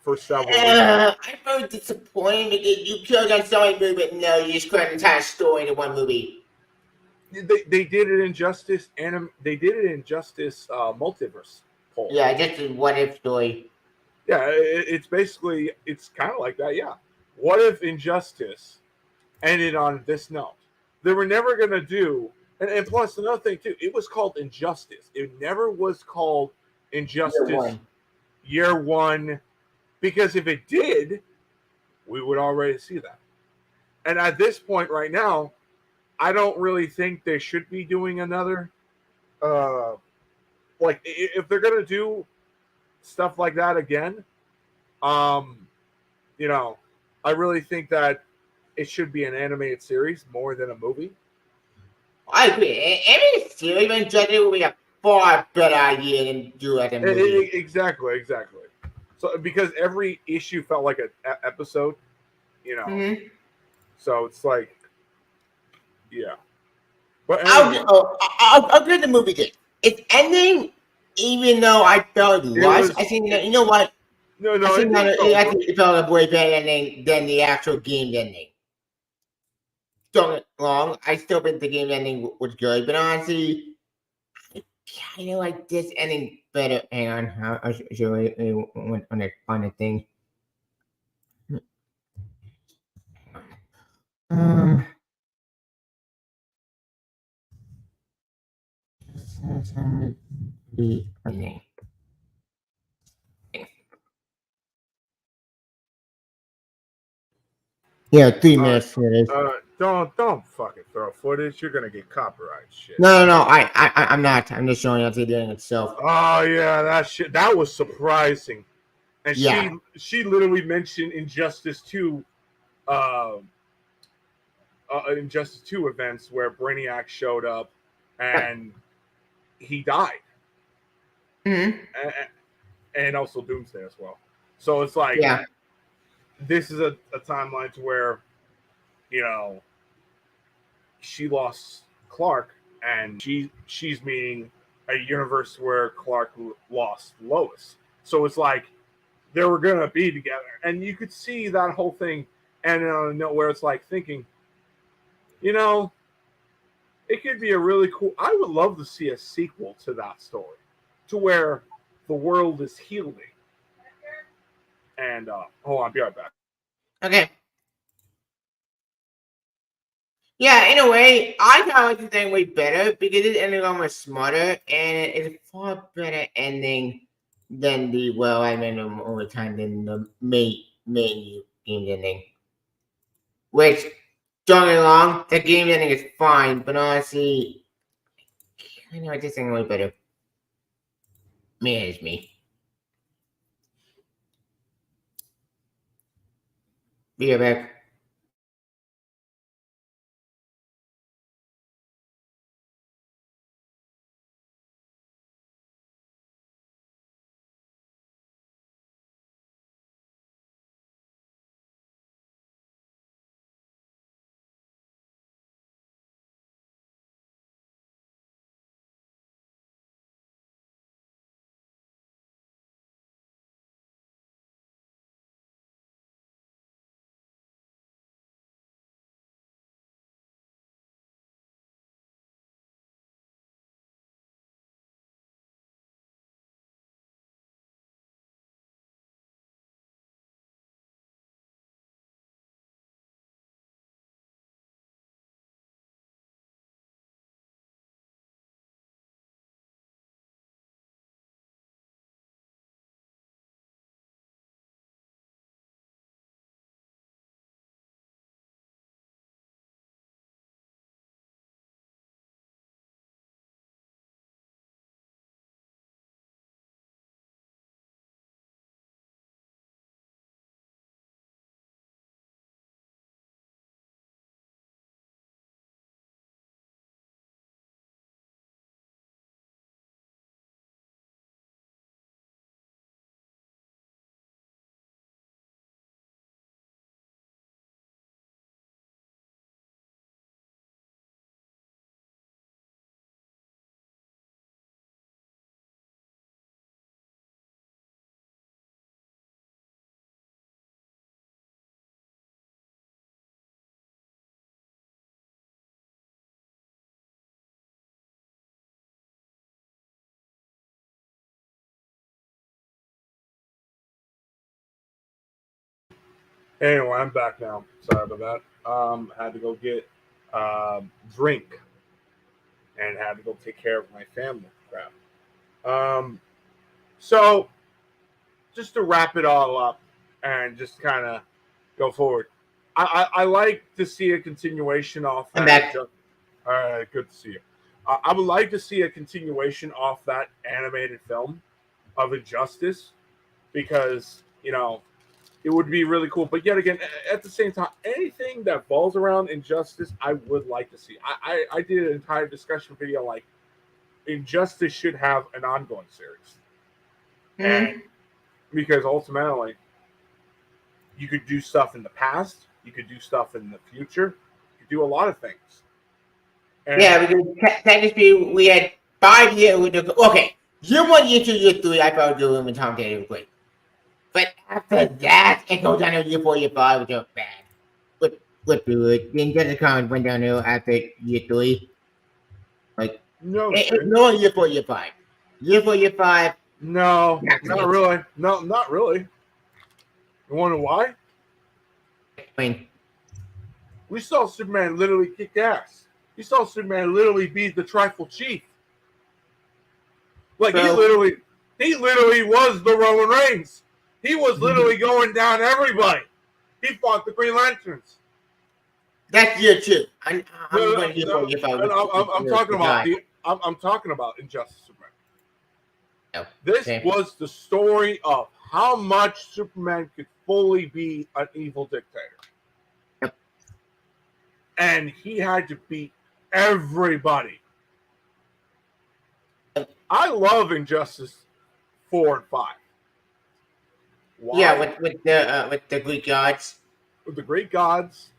For several reasons. I'm very disappointed because you could have done so many movies, but no, you just created an entire story into one movie. They did it in Justice, and they did it in Justice Multiverse. Poll. Yeah, just a what if story. Yeah, it's basically, it's kind of like that. Yeah, what if Injustice ended on this note? They were never gonna do, and plus another thing too, it was called Injustice. It never was called Injustice Year One, because if it did, we would already see that. And at this point right now, I don't really think they should be doing another. Like if they're gonna do stuff like that again, you know, I really think that it should be an animated series more than a movie. I agree. Animated series when Judge would be a far better idea than do it in a movie. Exactly. So because every issue felt like an episode, you know. Mm-hmm. So it's like, yeah. But anyway, I'll give the movie this. It's ending, even though I felt lost. I think you know what. No, I think it felt a way better ending than the actual game ending. Don't get me wrong, I still think the game ending was good, but honestly, I kind of like this ending better. Hang on, I'll show you on the thing. The ending. Yeah, 3 minutes for this. Don't fucking throw footage. You're gonna get copyright shit. No, I'm not. I'm just showing you the doing itself. Oh yeah, that was surprising. And she literally mentioned Injustice 2, Injustice 2 events where Brainiac showed up and he died. Mm-hmm. And also Doomsday as well. So it's like, this is a timeline to where, you know, she lost Clark, and she's meaning a universe where Clark lost Lois. So it's like they were gonna be together, and you could see that whole thing. And out of nowhere, it's like thinking, you know, it could be a really cool. I would love to see a sequel to that story, to where the world is healing. And hold on, I'll be right back. Okay. Yeah, in a way, I kind of like the thing way better because it ended on much smarter, and it's a far better ending than the I made them over time than the main game ending. Which Don't get me wrong, the game ending is fine, but honestly, I know this thing way better manage me. Be right back. Anyway, I'm back now. Sorry about that. Had to go get drink and had to go take care of my family. Crap. So just to wrap it all up and just kind of go forward. I like to see a continuation off I'm that. back. All right, good to see you. I would like to see a continuation off that animated film of Injustice because it would be really cool. But yet again, at the same time, anything that falls around Injustice, I would like to see. I did an entire discussion video like Injustice should have an ongoing series, and because ultimately you could do stuff in the past, you could do stuff in the future, you could do a lot of things. And Yeah, because technically we had 5 years. Okay, year 1, year 2, year 3, I felt doing with Tom Taylor was great. But after that, it goes down to year 4, year 5, which are bad. What do it? The Injustice Comics went downhill after year 3. Like, no shit. no year 4, year 5. Year 4, year 5, No, not not great. really. No, not really. You want to know why? I mean, We saw Superman literally kick ass. We saw Superman literally beat the Trifle Chief. Like So- he literally was the Roman Reigns. He was literally going down everybody. He fought the Green Lanterns. that's year 2. I'm No, going to year 4, year 5. and I'm talking about Injustice Superman. No, This same. was the story of how much Superman could fully be an evil dictator. Yep. And he had to beat everybody. I love Injustice 4 and 5. Why? Yeah, with the Greek gods. With the great gods,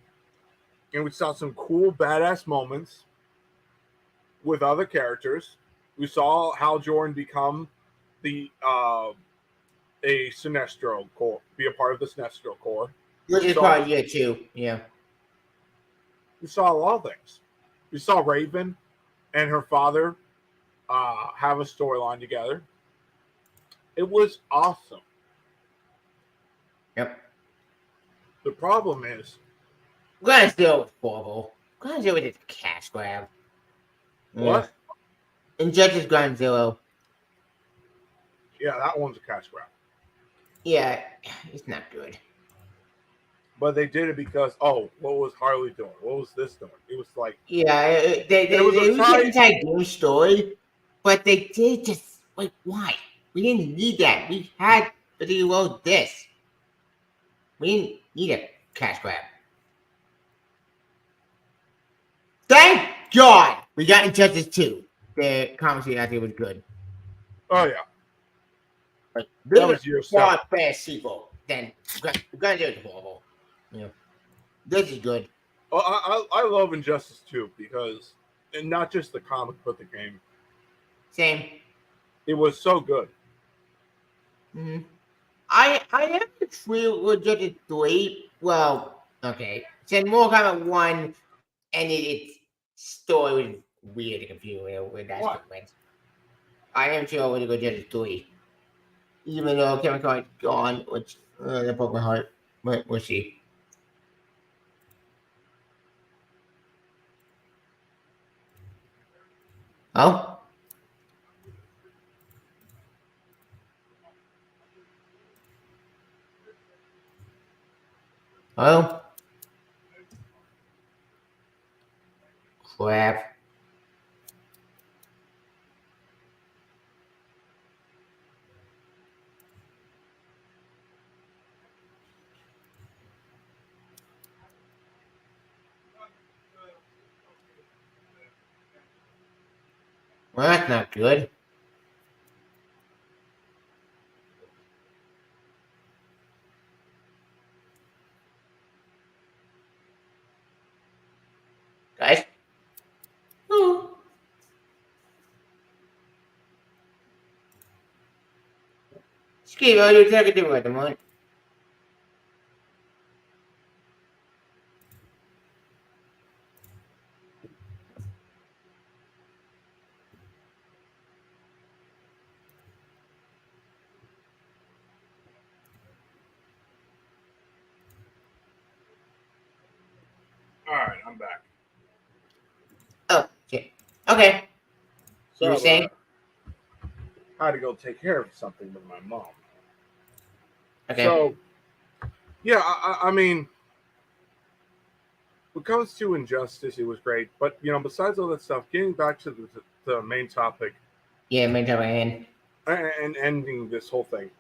and we saw some cool, badass moments with other characters. We saw Hal Jordan become the a Sinestro Corps, be a part of the Sinestro Corps. Which is probably year 2. Yeah. We saw a lot of things. We saw Raven and her father have a storyline together. It was awesome. Yep. The problem is, Grandsville was horrible. Grandsville was just a cash grab. what? Injustice Grandzilla. Yeah, that one's a cash grab. Yeah, it's not good. but they did it because what was Harley doing? What was this doing? It was like Yeah, it was a it was the try. anti-game story, but they did just like why? We didn't need that. We had pretty well this. We didn't need a cash grab. Thank God we got Injustice 2. The commentary I think was good. Oh yeah, But that this was was year far 7. better sequel than Guns is horrible. You know, this is good. I love Injustice 2 because, and not just the comic but the game. Same. It was so good. Mm-hmm. I am true with Injustice 3. Well, okay. Since Mortal Kombat 1 ended its story was weird and confusing with that What? sequence. I am sure with Injustice 3. Even though Kevin Cart's gone, which that broke my heart. But we'll see. Oh? Oh? Crap. Well, that's not good. Guys? Oh. Schivo, you're talking to at the moment. All right, I'm back. Oh, shit. Okay. You were So saying? I had to go take care of something with my mom. Okay. So yeah, I mean, when it comes to Injustice, it was great. But besides all that stuff, getting back to the main topic Yeah, main time my hand. and ending this whole thing,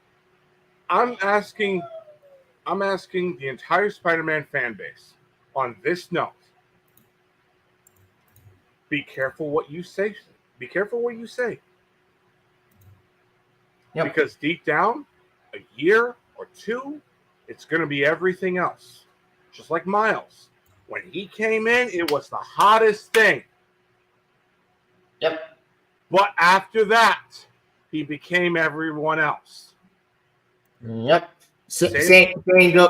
I'm asking the entire Spider-Man fan base on this note: be careful what you say. Be careful what you say. Yep. Because deep down, a year or two, it's going to be everything else. Just like Miles. When he came in, it was the hottest thing. Yep. But after that, he became everyone else. Yep. Same go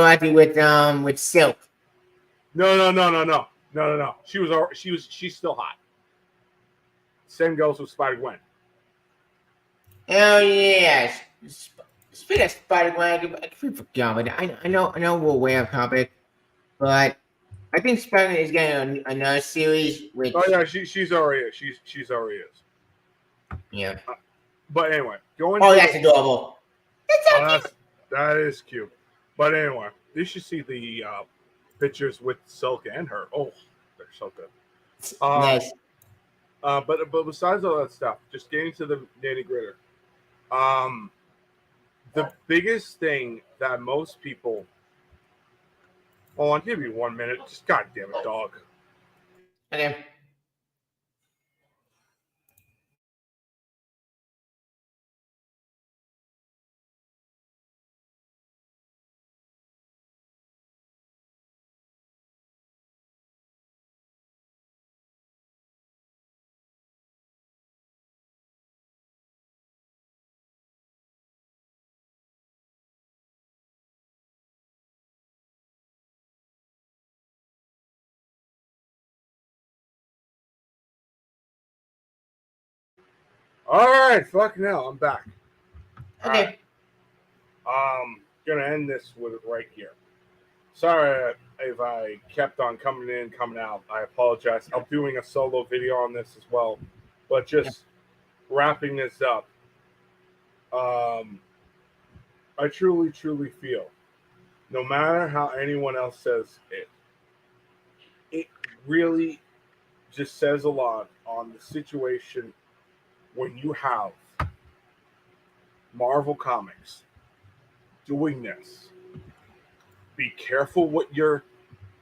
out there with Silk. No. She's still hot. Same goes with Spider-Gwen. Oh yes. Speaking of Spider-Man, I keep forgetting. I know we're way off topic, but I think Spider-Man is getting another series, which Oh yeah, she's already is. She's already is. yeah. But anyway, going. Oh, that's adorable. That is cute. But anyway, you should see the pictures with Silk and her. Oh, they're so good. Nice. But besides all that stuff, just getting to the nitty gritty. The biggest thing that most people. Hold on, give me 1 minute. Just goddamn it, dog. Okay. All right, fuck now, I'm back. All Okay. right. Gonna end this with it right here. Sorry if I kept on coming in, coming out. I apologize. I'm doing a solo video on this as well, but just wrapping this up. I truly, truly feel no matter how anyone else says it, it really just says a lot on the situation when you have Marvel Comics doing this. Be careful what you're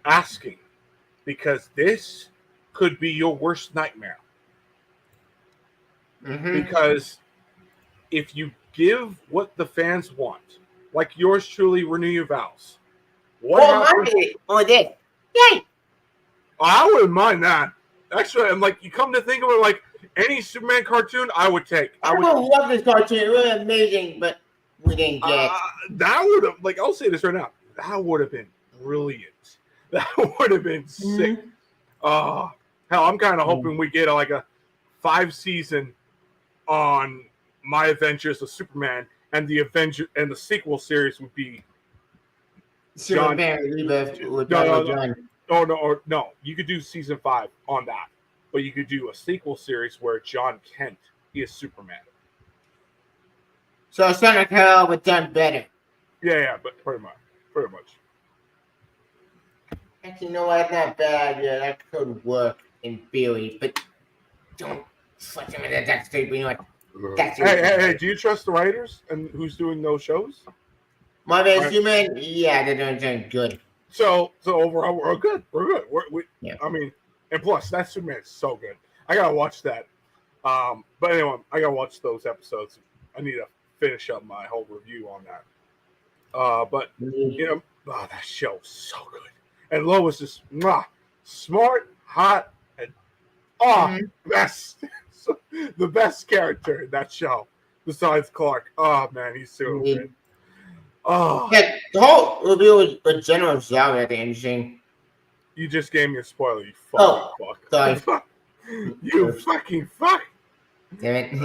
asking because this could be your worst nightmare. Mm-hmm. Because if you give what the fans want, like yours truly, renew your vows. What happens? This. Yay! I wouldn't mind that. Actually, I'm like, you come to think of it, like any Superman cartoon, I would take. I would love this cartoon. It was amazing, but we didn't get. That would have, like, I'll say this right now. That would have been brilliant. That would have been sick. Hell, I'm kind of hoping we get a 5-season on My Adventures of Superman, and the sequel series would be Superman Rebirth with John. No. You could do season 5 on that, but you could do a sequel series where John Kent is Superman. So Son of Hell was done better. Yeah, but pretty much. Actually, you know what? Not bad. Yeah, that could work in theory, but don't fuck him in that state. You know what? Hey, do you trust the writers and who's doing those shows? My man, Human, yeah, they're doing good. So overall, we're good. We're good. Yeah. I mean, and plus, that Superman is so good. I gotta watch that. But anyway, I gotta watch those episodes. I need to finish up my whole review on that. But that show's so good. And Lois is smart, hot, and best. The best character in that show, besides Clark. Oh man, he's so good. Oh, yeah, the whole review was general genre at the ending. You just gave me a spoiler. You fucking fuck. Sorry. You fucking fuck. Damn it.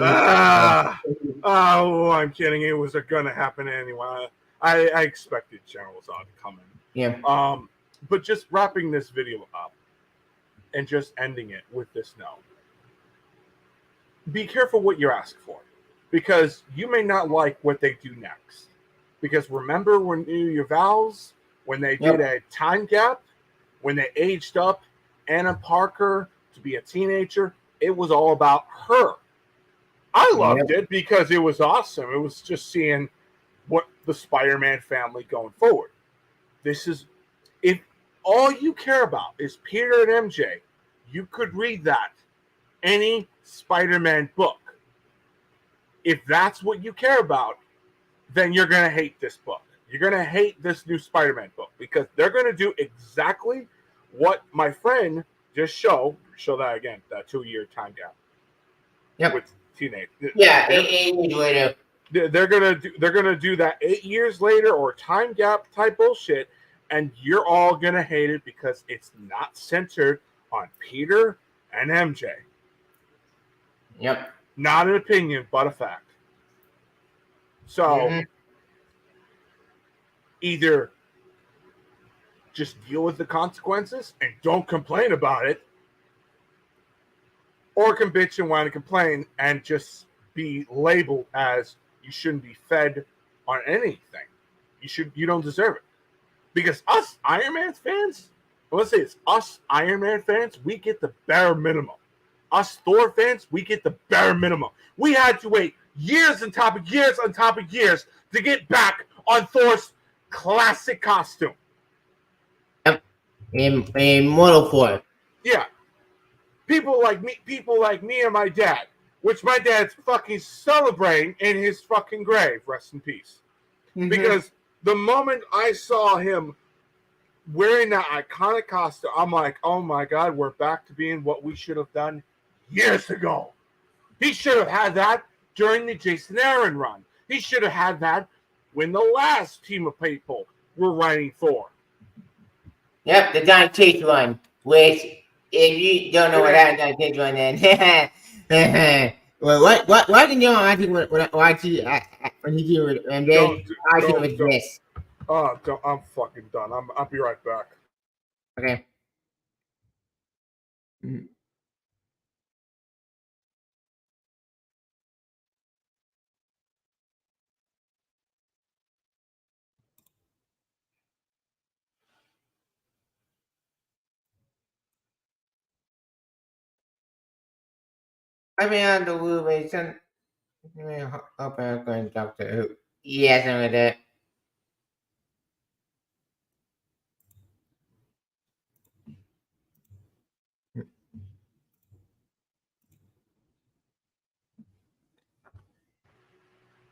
Oh, I'm kidding. It was gonna happen anyway. I expected General Zod to come in. Yeah. But just wrapping this video up and just ending it with this note. Be careful what you ask for, because you may not like what they do next. Because remember when your vows, when they did a time gap, when they aged up Anna Parker to be a teenager, it was all about her. I loved it because it was awesome. It was just seeing what the Spider-Man family going forward. This is, if all you care about is Peter and MJ, you could read that any Spider-Man book. If that's what you care about, then you're going to hate this book. You're going to hate this new Spider-Man book because they're going to do exactly what my friend just show that again, that 2-year time gap. Yep. With teenage. Yeah, 8 years later. They're gonna do that 8 years later or time gap type bullshit, and you're all gonna hate it because it's not centered on Peter and MJ. Yep. Not an opinion, but a fact. So either just deal with the consequences and don't complain about it, or can bitch and whine and complain and just be labeled as you shouldn't be fed on anything. You don't deserve it. Because us Iron Man fans, let's say it's us Iron Man fans, we get the bare minimum. Us Thor fans, we get the bare minimum. We had to wait years on top of years on top of years to get back on Thor's classic costume. Yep. In Mortal Kombat. Yeah. People like me and my dad, which my dad's fucking celebrating in his fucking grave, rest in peace. Because the moment I saw him wearing that iconic costume, I'm like, oh my God, we're back to being what we should have done years ago. He should have had that during the Jason Aaron run. He should have had that when the last team of people were writing Thor. Yep, the Don Chase run, which, if you don't know what that Don Chase run, then well, what did you know? I think when he do it, and then I think it was this. I'm fucking done. I'll be right back. Okay. I mean, on the movie, some. I mean, hope I'm going to Doctor Who. Yeah, something like that.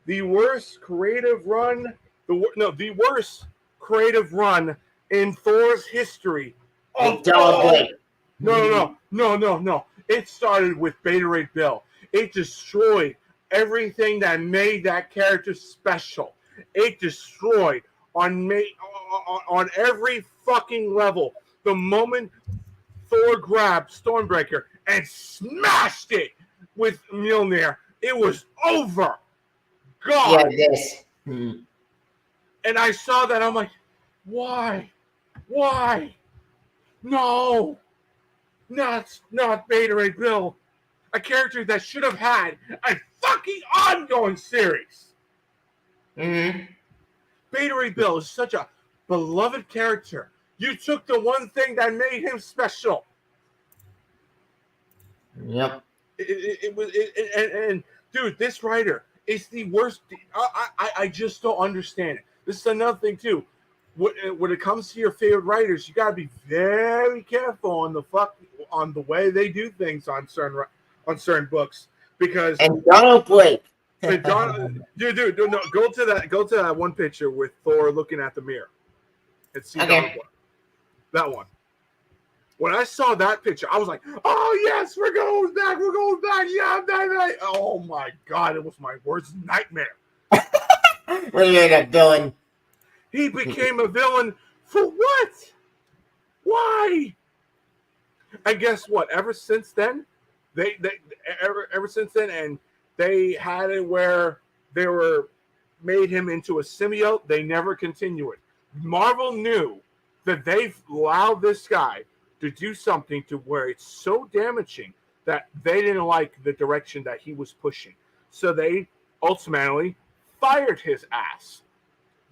The worst creative run, the worst creative run in Thor's history. It's all good. No. It started with Beta Ray Bill. It destroyed everything that made that character special. It destroyed on every fucking level. The moment Thor grabbed Stormbreaker and smashed it with Mjolnir, it was over. God. Yeah, this. And I saw that. I'm like, why? Why? No. Not Beta Ray Bill. A character that should have had a fucking ongoing series. Mm-hmm. Beta Ray Bill is such a beloved character. You took the one thing that made him special. Yep. It was, and dude, this writer is the worst. I just don't understand it. This is another thing too. When it comes to your favorite writers, you gotta be very careful on the way they do things on certain books, because And Donald Blake. dude, no, go to that one picture with Thor looking at the mirror and see Okay. Donald Blake. That one. When I saw that picture, I was like, "Oh yes, we're going back. Yeah, baby." Oh my god, it was my worst nightmare. When you end up villain. He became a villain for what? Why? And guess what? Ever since then, ever since then, and they had it where they made him into a symbiote. They never continue it. Marvel knew that they've allowed this guy to do something to where it's so damaging that they didn't like the direction that he was pushing. So they ultimately fired his ass.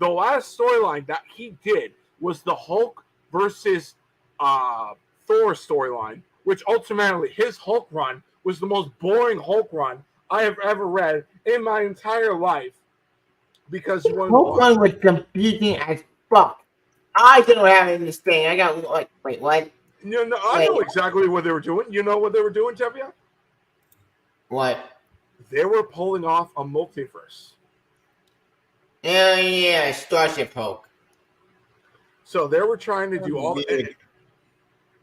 The last storyline that he did was the Hulk versus Thor storyline, which ultimately his Hulk run was the most boring Hulk run I have ever read in my entire life. Because Hulk one was confusing as fuck. I don't have anything. I got like, wait, what? I know exactly what they were doing. You know what they were doing, Tevia? What? They were pulling off a multiverse. Yeah, Starship Hulk. So they were trying to do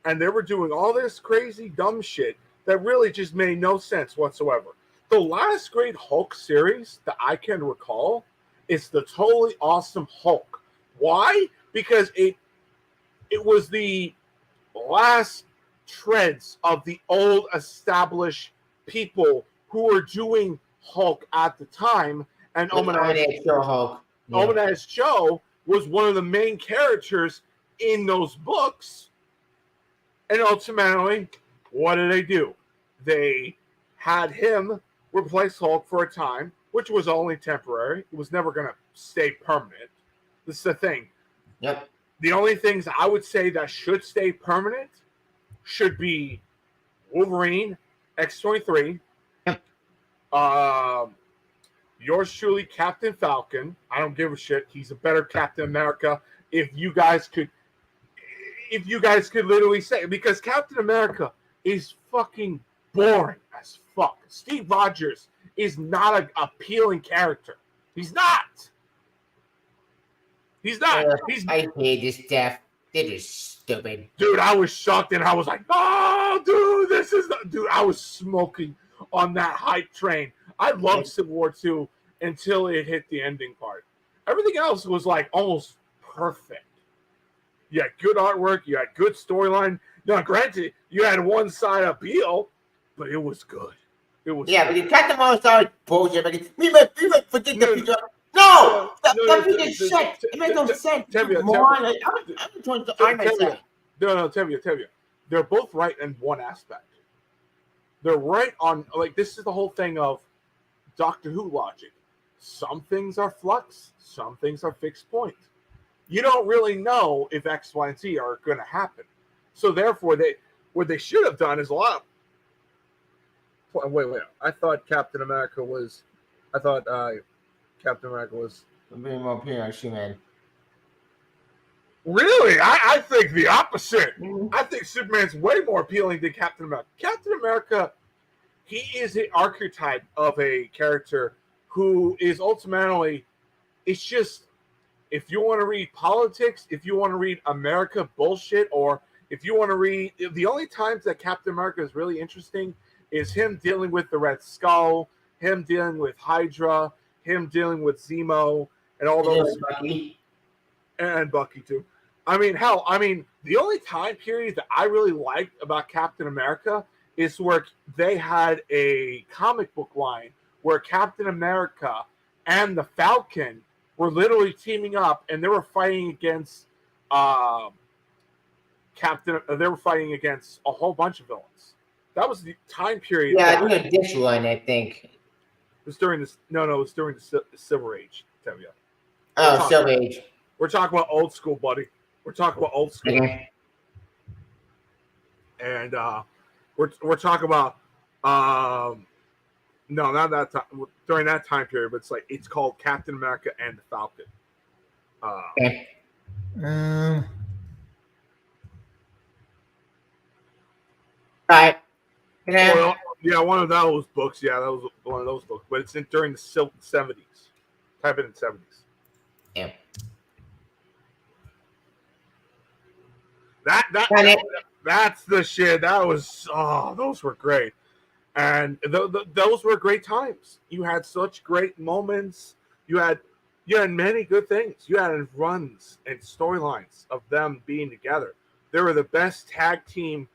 and they were doing all this crazy dumb shit that really just made no sense whatsoever. The last great Hulk series that I can recall is the Totally Awesome Hulk. Why? Because it was the last treads of the old established people who were doing Hulk at the time, and Omenaz Hulk. Omenaz Cho was one of the main characters in those books. And ultimately, what did they do? They had him replace Hulk for a time, which was only temporary. It was never going to stay permanent. This is the thing. Yep. The only things I would say that should stay permanent should be Wolverine, X-23, yep. Yours truly, Captain Falcon. I don't give a shit. He's a better Captain America. If you guys could literally say it, because Captain America is fucking boring as fuck. Steve Rogers is not an appealing character. He's not. I hate this stuff. It is stupid. Dude, I was shocked and I was like, "Oh, dude, dude." I was smoking on that hype train. I loved Civil War 2 until it hit the ending part. Everything else was like almost perfect. You had good artwork, you had good storyline. Now, granted, you had one side appeal, but it was good. It was but the Captain Marvel started bullshit. We might forget the future. No! That is shit. It makes no sense. Tevia. They're both right in one aspect. They're right on, like, this is the whole thing of Doctor Who logic. Some things are flux, some things are fixed point. You don't really know if X, Y, and Z are going to happen. So therefore, what they should have done is Wait. I thought Captain America was. I thought Captain America was. A bit more appealing on Superman. Really? I think the opposite. Mhm. I think Superman's way more appealing than Captain America. Captain America, he is an archetype of a character who is ultimately. It's just if you want to read politics, if you want to read America bullshit, or if you want to read the only times that Captain America is really interesting is him dealing with the Red Skull, him dealing with Hydra, him dealing with Zemo, and all those, Bucky. and Bucky too. I mean, hell, the only time period that I really liked about Captain America is where they had a comic book line where Captain America and the Falcon were literally teaming up, and they were fighting against They were fighting against a whole bunch of villains. That was the time period. Yeah, I think this one. I think. It was during this. No, it was during the Silver Age. Tevya. Oh, Silver Age. We're talking about old school, buddy. We're talking about old school. Okay. And we're talking about no, not that time. During that time period, but it's called Captain America and the Falcon. Okay. Right. Well, yeah, one of those books. Yeah, that was one of those books. But it's during the 70s. Type it in 70s. Yeah. That's the shit. Those were great. And those were great times. You had such great moments. You had many good things. You had runs and storylines of them being together. They were the best tag team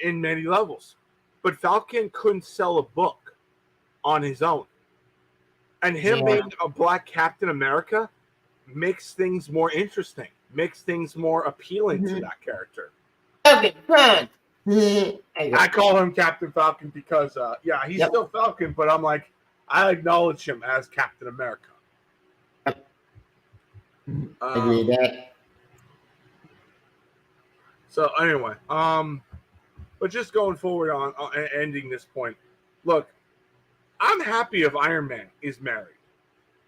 in many levels. But Falcon couldn't sell a book on his own. And him being a black Captain America makes things more interesting, makes things more appealing to that character. Okay, fine. I call him Captain Falcon because, he's still Falcon, but I'm like, I acknowledge him as Captain America. Agree with that. So anyway, but just going forward on ending this point, look, I'm happy if Iron Man is married.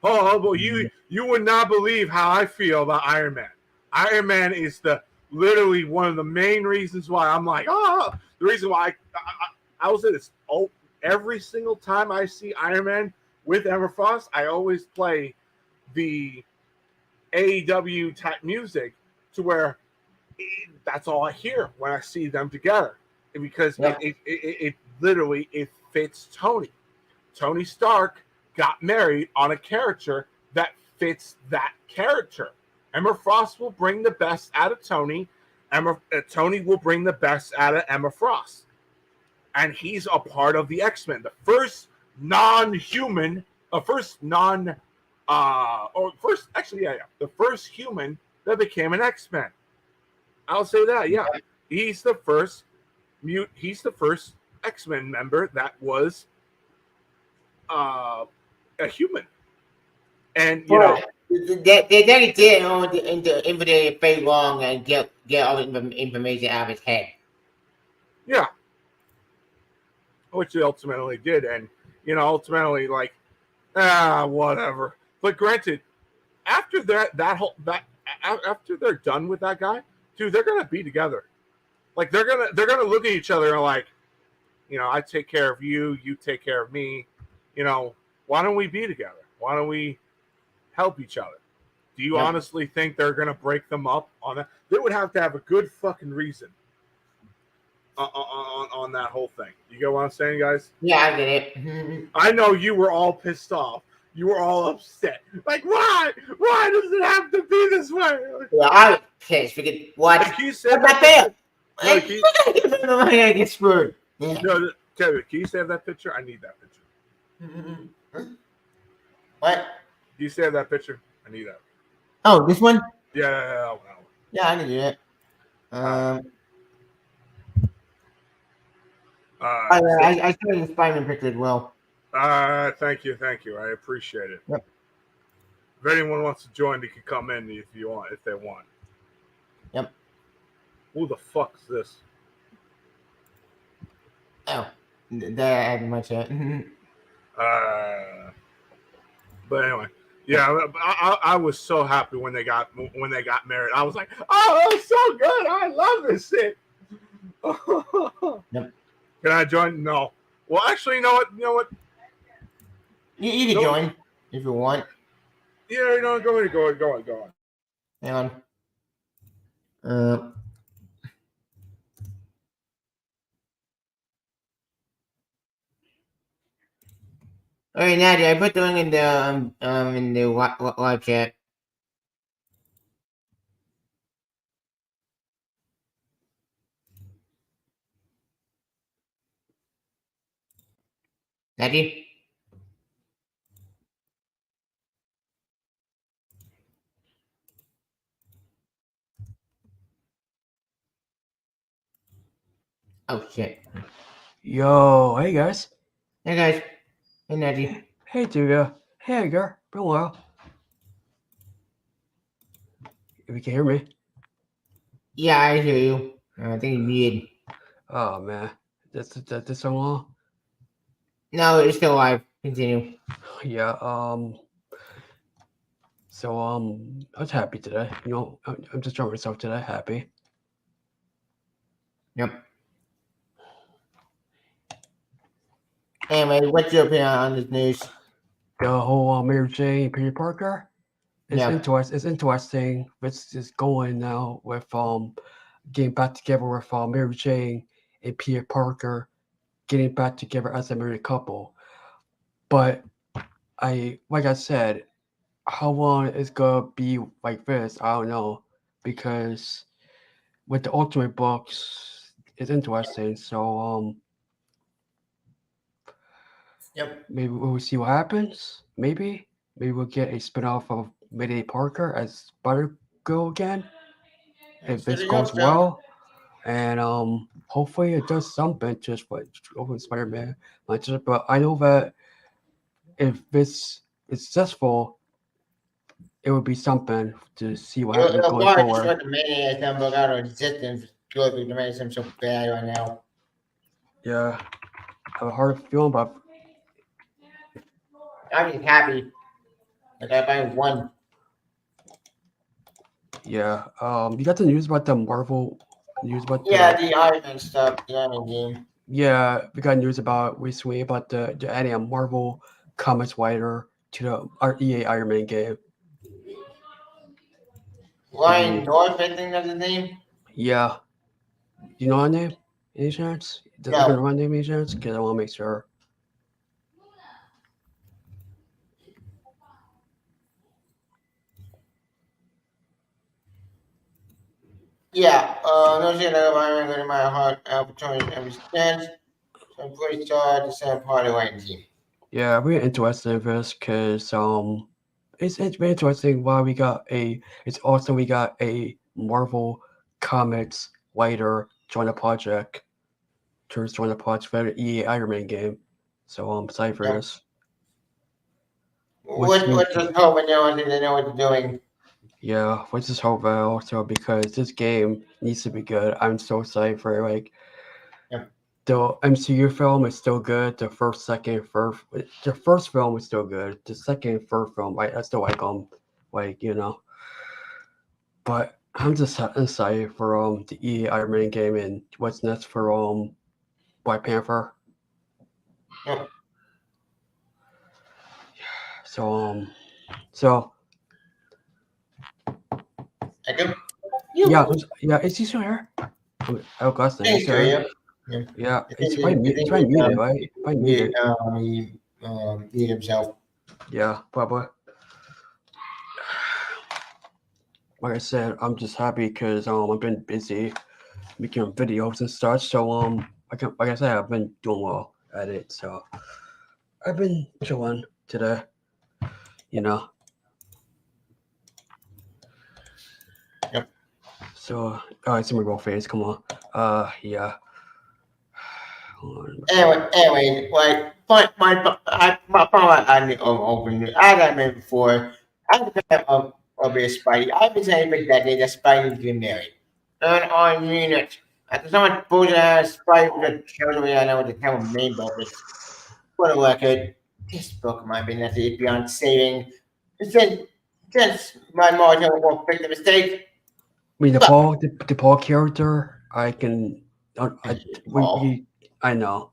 Oh, but you would not believe how I feel about Iron Man. Iron Man is literally one of the main reasons why I'm like, the reason why I will say this. Oh, every single time I see Iron Man with Emma Frost, I always play the AEW type music to where that's all I hear when I see them together, because it literally fits Tony. Tony Stark got married on a character that fits that character. Emma Frost will bring the best out of Tony. Tony will bring the best out of Emma Frost. And he's a part of the X-Men. The first non-human, the first human that became an X-Men. I'll say that, yeah. He's the first X-Men member that was a human. And they did into Infinity Fate Long and get all the information out of his head. Yeah, which they ultimately did, and ultimately whatever. But granted, after after they're done with that guy, dude, they're gonna be together. Like they're gonna look at each other and like, I take care of you, you take care of me. Why don't we be together? Why don't we help each other? Do you honestly think they're going to break them up on that? They would have to have a good fucking reason on that whole thing. You get what I'm saying, guys? Yeah, I get it. I know you were all pissed off. You were all upset. Like, why? Why does it have to be this way? Yeah, I was pissed because what? Like he said What's that fair? I get screwed. Yeah. No, Kevin, can you save that picture? I need that picture. What? Can you save that picture? I need that. Oh, this one? Yeah. Yeah, I can do that. I saw the Spider-Man picture as well. Thank you. I appreciate it. Yep. If anyone wants to join, they can come in if they want. Yep. Who the fuck is this? Oh. that had much. But anyway, yeah, I was so happy when they got married. I was like, oh, it's so good. I love this shit. Yep. Can I join? No. Well, actually, you know what? You can join if you want. Yeah, go on. Hang on. All right, Nadia, I put the link in the live chat. Nadia. Oh shit. Yo, hey guys. Hey guys. Hey Nadia. Hey Tuga. Hey Edgar. Been a while. If you can hear me. Yeah, I hear you. I think you muted. Oh man. That's so long. No, it's still live. Continue. Yeah, so I was happy today. I'm just showing myself today happy. Yep. Anyway, what's your opinion on this news? The whole Mary Jane and Peter Parker. It's Yeah. It's interesting. It's just going now with getting back together with Mary Jane and Peter Parker, getting back together as a married couple. But like I said, how long it's gonna be like this, I don't know, because with the Ultimate books, it's interesting. So Yep. maybe we'll see what happens. Maybe we'll get a spinoff of Mayday Parker as Spider-Girl again if this goes well, and hopefully it does something just like over Spider-Man. But I know that if this is successful, it would be something to see what happens going forward. Just the Maniac number out of existence because the Maniac so bad right now. Yeah, I have a hard feeling about. I'm just happy. Like I find one. Yeah, you got the news about the Marvel news about the Iron Man stuff, the Iron Man game. Yeah, we got news about recently about the adding a Marvel Comics writer to the EA Iron Man game. Ryan North, I think that's his name. Yeah. You know her name? Any chance? Does it run name any chance? Because I want to make sure. Yeah, no shit about Iron Man in my heart, opportunity every chance. So I'm pretty sure to send part of my team. Yeah, we're interested in this because it's very interesting why we got it's awesome we got a Marvel Comics writer join the project. Join the project for the EA Iron Man game. So I'm excited for this. What's just hoping they know what they're doing. Yeah, let's just hope that also because this game needs to be good. I'm so excited for it. The MCU film is still good. The first film is still good. The second, third film, I still like them. But I'm just excited for the EA Iron Man game and what's next for Black Panther. Yep. So I do. Yeah, is he still here? Augustine, is he still here? Yeah, it's probably muted, right? Probably muted. He himself. Yeah, probably. Like I said, I'm just happy because I've been busy making videos and stuff. So like I said, I've been doing well at it. So I've been chilling today. Yep. So it's my real face. Come on. Yeah. Anyway, like I open. I got married before. I'm a fan of a Spidey. I've been saying for decades that Spidey's been married, and I mean it. After someone bullshit ass fight with a chosen I know what the hell main book is. For the record, this book, in my opinion, is beyond saving. Since my margin won't fix the mistake, I mean, look, the Paul character, I can, Paul. I know,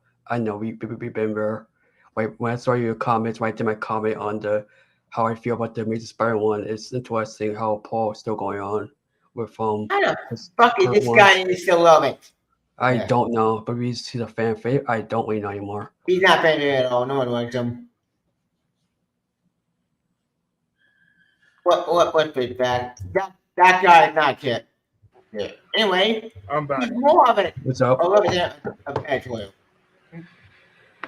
we've been there. Like when I saw your comments, when I did my comment on the how I feel about the Amazing Spider one, it's interesting how Paul is still going on with I know. his Fuck it, current this one. guy is still relevant. I Yeah. don't know, but he's a fan favorite. I don't really know anymore. He's not famous at all. No one likes him. What's bad? That guy is not shit. Yeah. Anyway, I'm back. he's more of an What's up? of edge lawyer.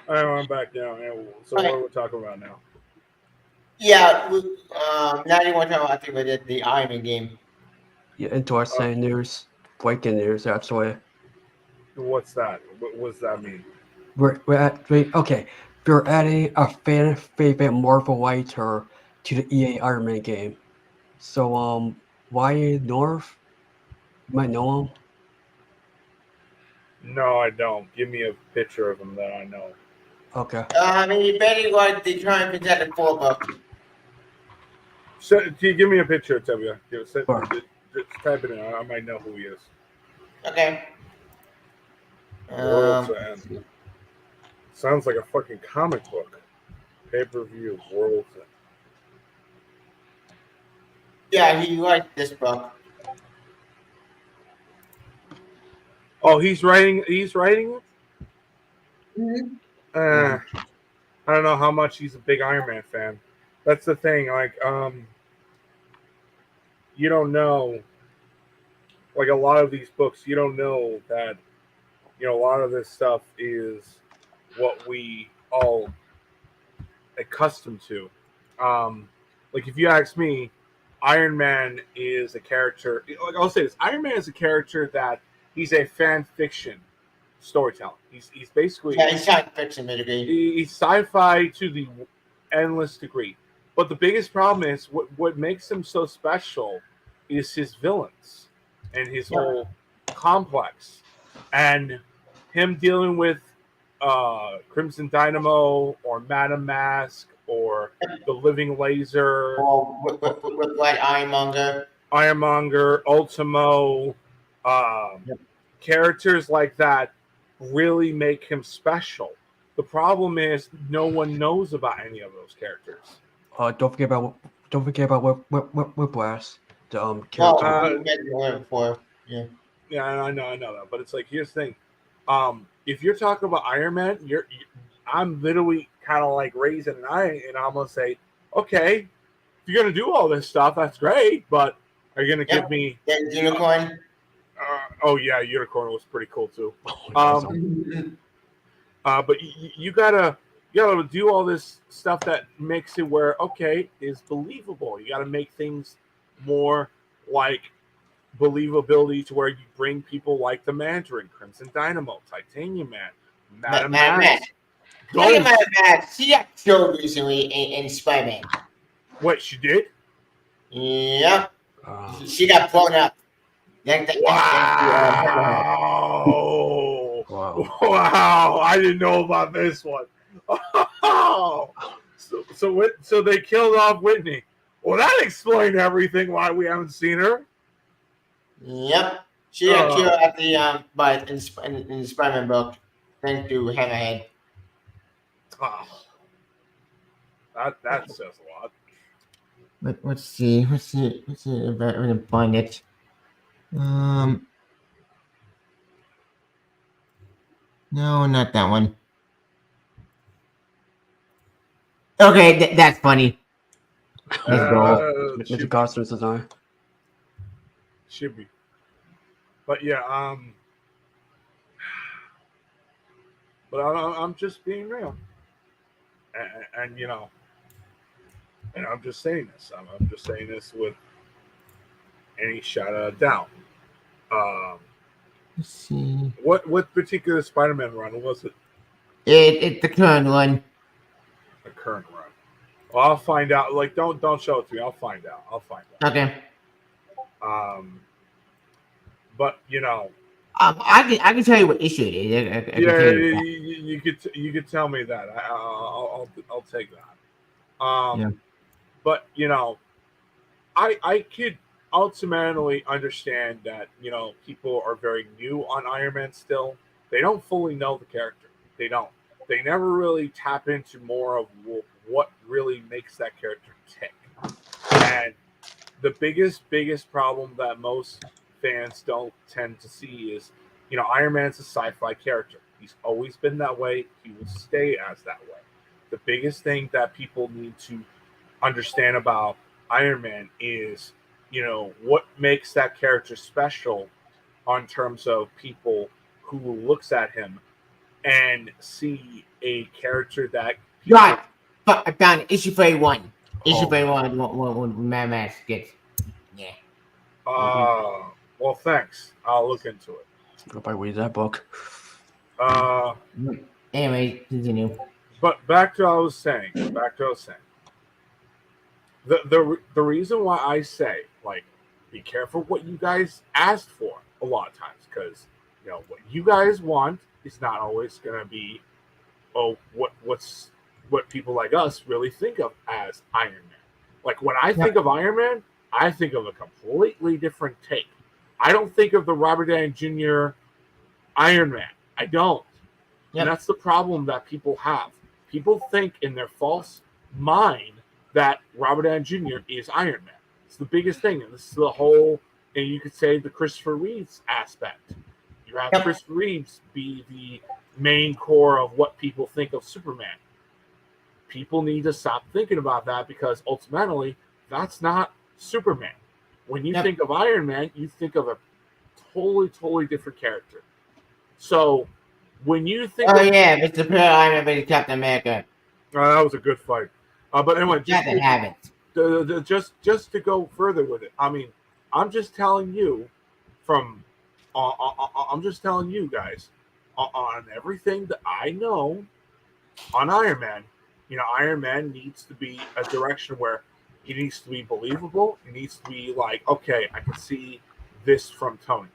I'm back now. So Okay. what are we talking about now? Yeah, now you want to talk about, I think we did the Iron Man game. Yeah, interesting news, breaking news actually. What's that? What does that mean? Okay. We're adding a fan favorite Marvel writer to the EA Iron Man game. So Wyatt North, you might know him. No, I don't. Give me a picture of him that I know. Okay. I mean, you betting like the Triumph Protected 4 book. So, can you give me a picture, Tevia? Just Sure. type it in. I might know who he is. Okay. World's End. Sounds like a fucking comic book. Pay-per-view. World's End. Yeah, he liked this book. Oh, he's writing it? Mm-hmm. I don't know how much he's a big Iron Man fan. That's the thing. Like, you don't know. Like a lot of these books, you don't know that. A lot of this stuff is what we all accustomed to. Like if you ask me, Iron Man is a character. Like I'll say this: Iron Man is a character that he's a fan fiction storyteller. He's basically Yeah, he's science fiction to a degree. he's sci-fi to the endless degree. But the biggest problem is what makes him so special is his villains and his whole complex, and him dealing with Crimson Dynamo or Madam Mask or the Living Laser, Or with like Ironmonger. Ironmonger, Ultimo, characters like that really make him special. The problem is no one knows about any of those characters. Don't forget about Whiplash, the character. Well, we mentioned it before. Yeah. Yeah, I know that, but it's like here's the thing: if you're talking about Iron Man, I'm literally kind of like raising an eye, and I'm gonna say, okay, if you're gonna do all this stuff, that's great, but are you gonna give me That unicorn? oh yeah, Unicorn was pretty cool too. Awesome. But you gotta do all this stuff that makes it where is believable. You gotta make things more like believability to where you bring people like the Mandarin, Crimson Dynamo, Titanium Man, Madam Max. Look at Madam Max. She got killed recently in Spider-Man. What, she did? Yep. She got blown up. Wow! Wow! I didn't know about this one. Oh, so they killed off Whitney. Well, that explained everything why we haven't seen her. Yep. She got killed at the but in the Spider-Man book, thanks to Hammerhead. Oh, that says a lot. Let's see if I can find it. No, not that one. Okay, that's funny. Mr. Costumes design. Should be. But yeah, but I'm just being real, and and I'm just saying this. I'm just saying this with any shot of doubt. Let's see. What particular Spider-Man run was it? It's the current one. The current run. Well, I'll find out. Like, don't show it to me. I'll find out. Okay. But I can tell you what issue it is. I can Yeah, tell you you could tell me that. I'll take that. Yeah. But I could ultimately understand that people are very new on Iron Man still. They don't fully know the character. They don't. They never really tap into more of what really makes that character tick. And the biggest problem that most fans don't tend to see is, Iron Man's a sci-fi character. He's always been that way. He will stay as that way. The biggest thing that people need to understand about Iron Man is, what makes that character special on terms of people who looks at him and see a character that people. Right. But I found it. Issue 31. Issue Oh, 31 when Mad Max gets. Yeah. Well, thanks. I'll look into it. nobody read that book. Uh, Anyway, continue. but back to what I was saying. The reason why I say, like, be careful what you guys asked for a lot of times, because what you guys want is not always gonna be what people like us really think of as Iron Man. Like, when I think of Iron Man, I think of a completely different take. I don't think of the Robert Downey Jr. Iron Man. I don't. Yep. And that's the problem that people have. People think in their false mind that Robert Downey Jr. is Iron Man. It's the biggest thing. And this is the whole, and you could say the Christopher Reeves aspect. You have Yep. Christopher Reeves be the main core of what people think of Superman. People need to stop thinking about that, because ultimately, that's not Superman. When you Yep. think of Iron Man, you think of a totally different character. So when you think Oh, of yeah. Mr. Pearl Iron Man Captain America. that was a good fight. But anyway, That haven't. just to go further with it. I mean, I'm just telling you from, I'm just telling you guys on everything that I know on Iron Man. Iron Man needs to be a direction where he needs to be believable. He needs to be like, okay, I can see this from Tony,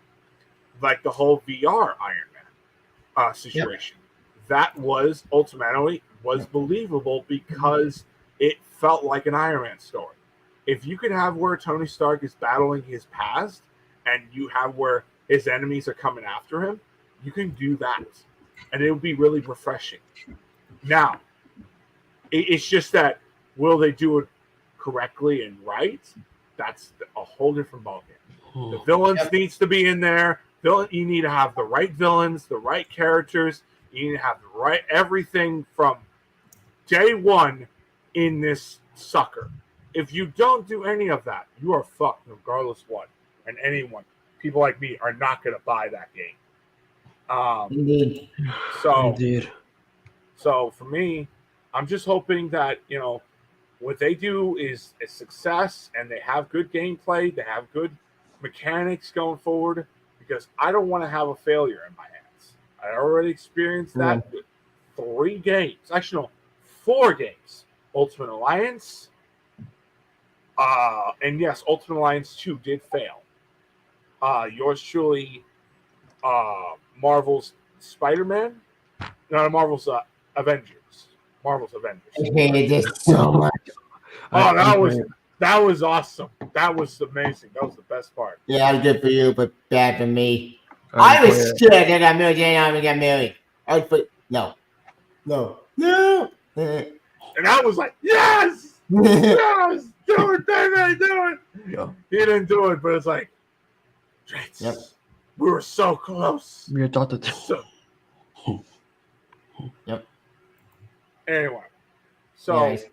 like the whole VR Iron Man situation. That was ultimately believable because it felt like an Iron Man story. If you could have where Tony Stark is battling his past and you have where his enemies are coming after him, you can do that, and it would be really refreshing. Now, it's just that, will they do it correctly and right? That's a whole different ballgame. The villains needs to be in there. You need to have the right villains, the right characters. You need to have the right everything from day one in this sucker. If you don't do any of that, you are fucked, regardless what. And anyone, people like me, are not going to buy that game. Indeed. Indeed. So for me, I'm just hoping that what they do is a success, and they have good gameplay, they have good mechanics going forward, because I don't want to have a failure in my hands. I already experienced that with 3 games. Actually, no, 4 games. Ultimate Alliance. And yes, Ultimate Alliance 2 did fail. Yours truly, Marvel's Spider-Man. No, Marvel's Avengers. Marvel's Avengers. I hated this so much. Oh, that was awesome. That was amazing. That was the best part. Yeah, good for you, but bad for me. I was scared that I married Jane and got married. I was put no. And I was like, yes, yes, do it, baby, do it. Yeah. He didn't do it, but it's like, Yep. we were so close. We thought that. So, Yep. anyway, so Nice.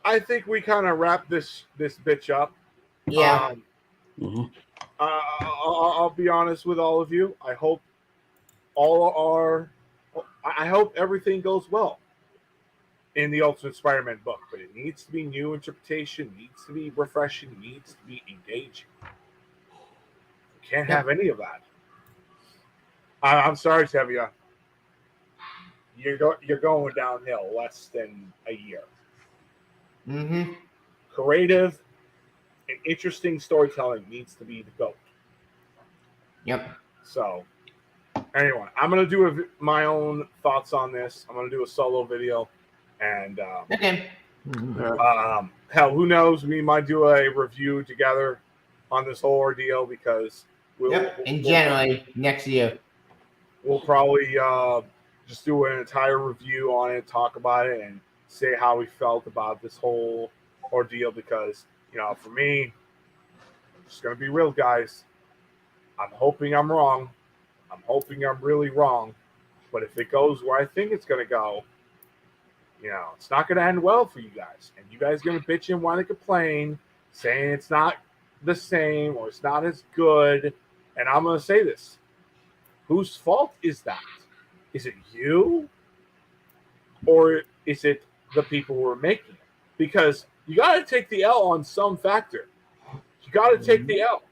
I think we kind of wrap this bitch up. Yeah. I'll be honest with all of you. I hope I hope everything goes well in the Ultimate Spider-Man book, but it needs to be new interpretation, needs to be refreshing, needs to be engaging. Can't have any of that. I'm sorry, Tevia. You're going downhill less than a year. Mm-hmm. Creative and interesting storytelling needs to be the GOAT. Yep. So anyway, I'm gonna do my own thoughts on this. I'm gonna do a solo video, and Okay. hell, who knows? We might do a review together on this whole ordeal because In January next year. we'll probably just do an entire review on it, talk about it, and say how we felt about this whole ordeal. Because for me, I'm just gonna be real, guys. I'm hoping I'm wrong. I'm hoping I'm really wrong. But if it goes where I think it's gonna go, it's not gonna end well for you guys. And you guys gonna bitch and want to complain, saying it's not the same or it's not as good. And I'm gonna say this. Whose fault is that? Is it you? Or is it the people who are making it? Because you got to take the L on some factor. You got to take the L.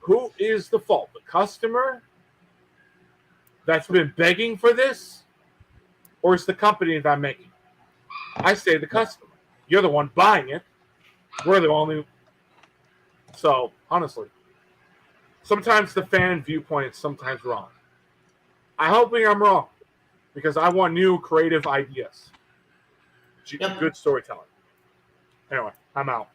Who is the fault? The customer that's been begging for this? Or is the company that making it? I say the customer. You're the one buying it. We're the only. So, honestly, sometimes the fan viewpoint is sometimes wrong. I'm hoping I'm wrong because I want new creative ideas. Good storytelling. Anyway, I'm out.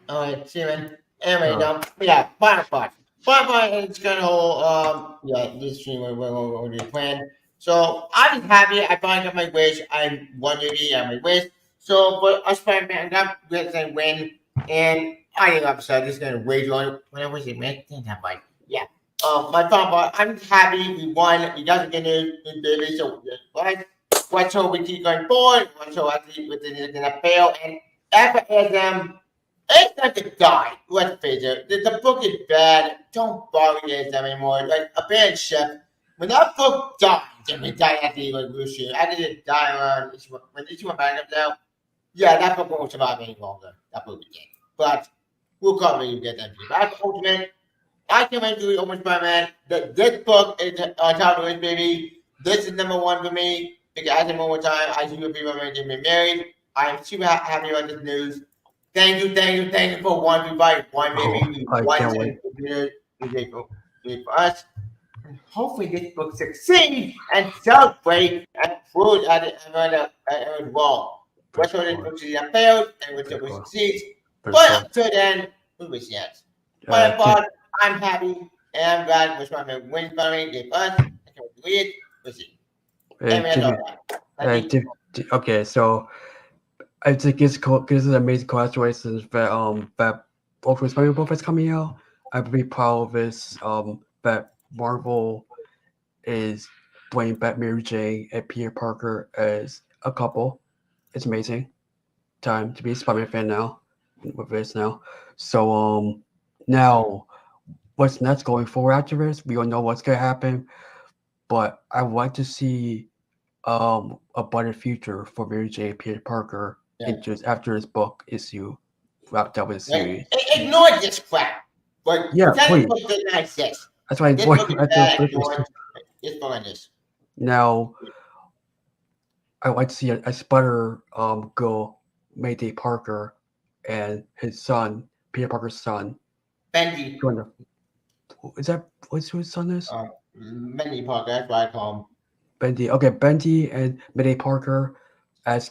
All right, see you, man. Anyway, yeah, Firefly. Firefly is gonna this stream we're going to plan. So I'm happy. I finally got my wish. I won maybe my wish. So, but us Spider-Man got gonna win, and I think I'm sorry. This is gonna wage on. When was it, man? Yeah. My Firefly. I'm happy we won. We got to get in baby. So, let's hope we keep going forward. Let's hope actually with the gonna fail and after them. It's not to die. Let's face it. The book is bad. Don't bother it anymore. Like a bad ship. When that book dies, and we die at the evolution, I didn't die around when this one back up now. Yeah, that book won't survive any longer. That book again. But we'll cover you get that. That's Ultimate. I can make you Ultimate Spider-Man. This book is on top of it, baby. This is number one for me. Because as a one time, I see people getting married. I am super happy about this news. Thank you for one baby. For us. And hopefully this book succeeds and celebrate and prove at it wrong. What's all this book that failed and which book succeeds. But until then, we wish yes. But I'm happy and I'm glad which one wins for me, gave us. I can't read it. We'll see. Okay, so I think it's cool. This is amazing congratulations that Ultimate Spider-Man book is coming out. I'm pretty proud of this. That Marvel is bringing back Mary Jane and Peter Parker as a couple. It's amazing. Time to be a Spider-Man fan now with this now. So now what's next going forward after this? We don't know what's gonna happen, but I would like to see a better future for Mary Jane and Peter Parker just after this book issue wrapped up with the series. Ignore this crap. But yeah, please. Book does not exist. That's why it's horrendous. Now I would like to see a Spider girl, Mayday Parker, and his son, Peter Parker's son. Benji. Is that what's who his son is? Benji Parker, that's what I call him. Benji. Okay, Benji and Mayday Parker as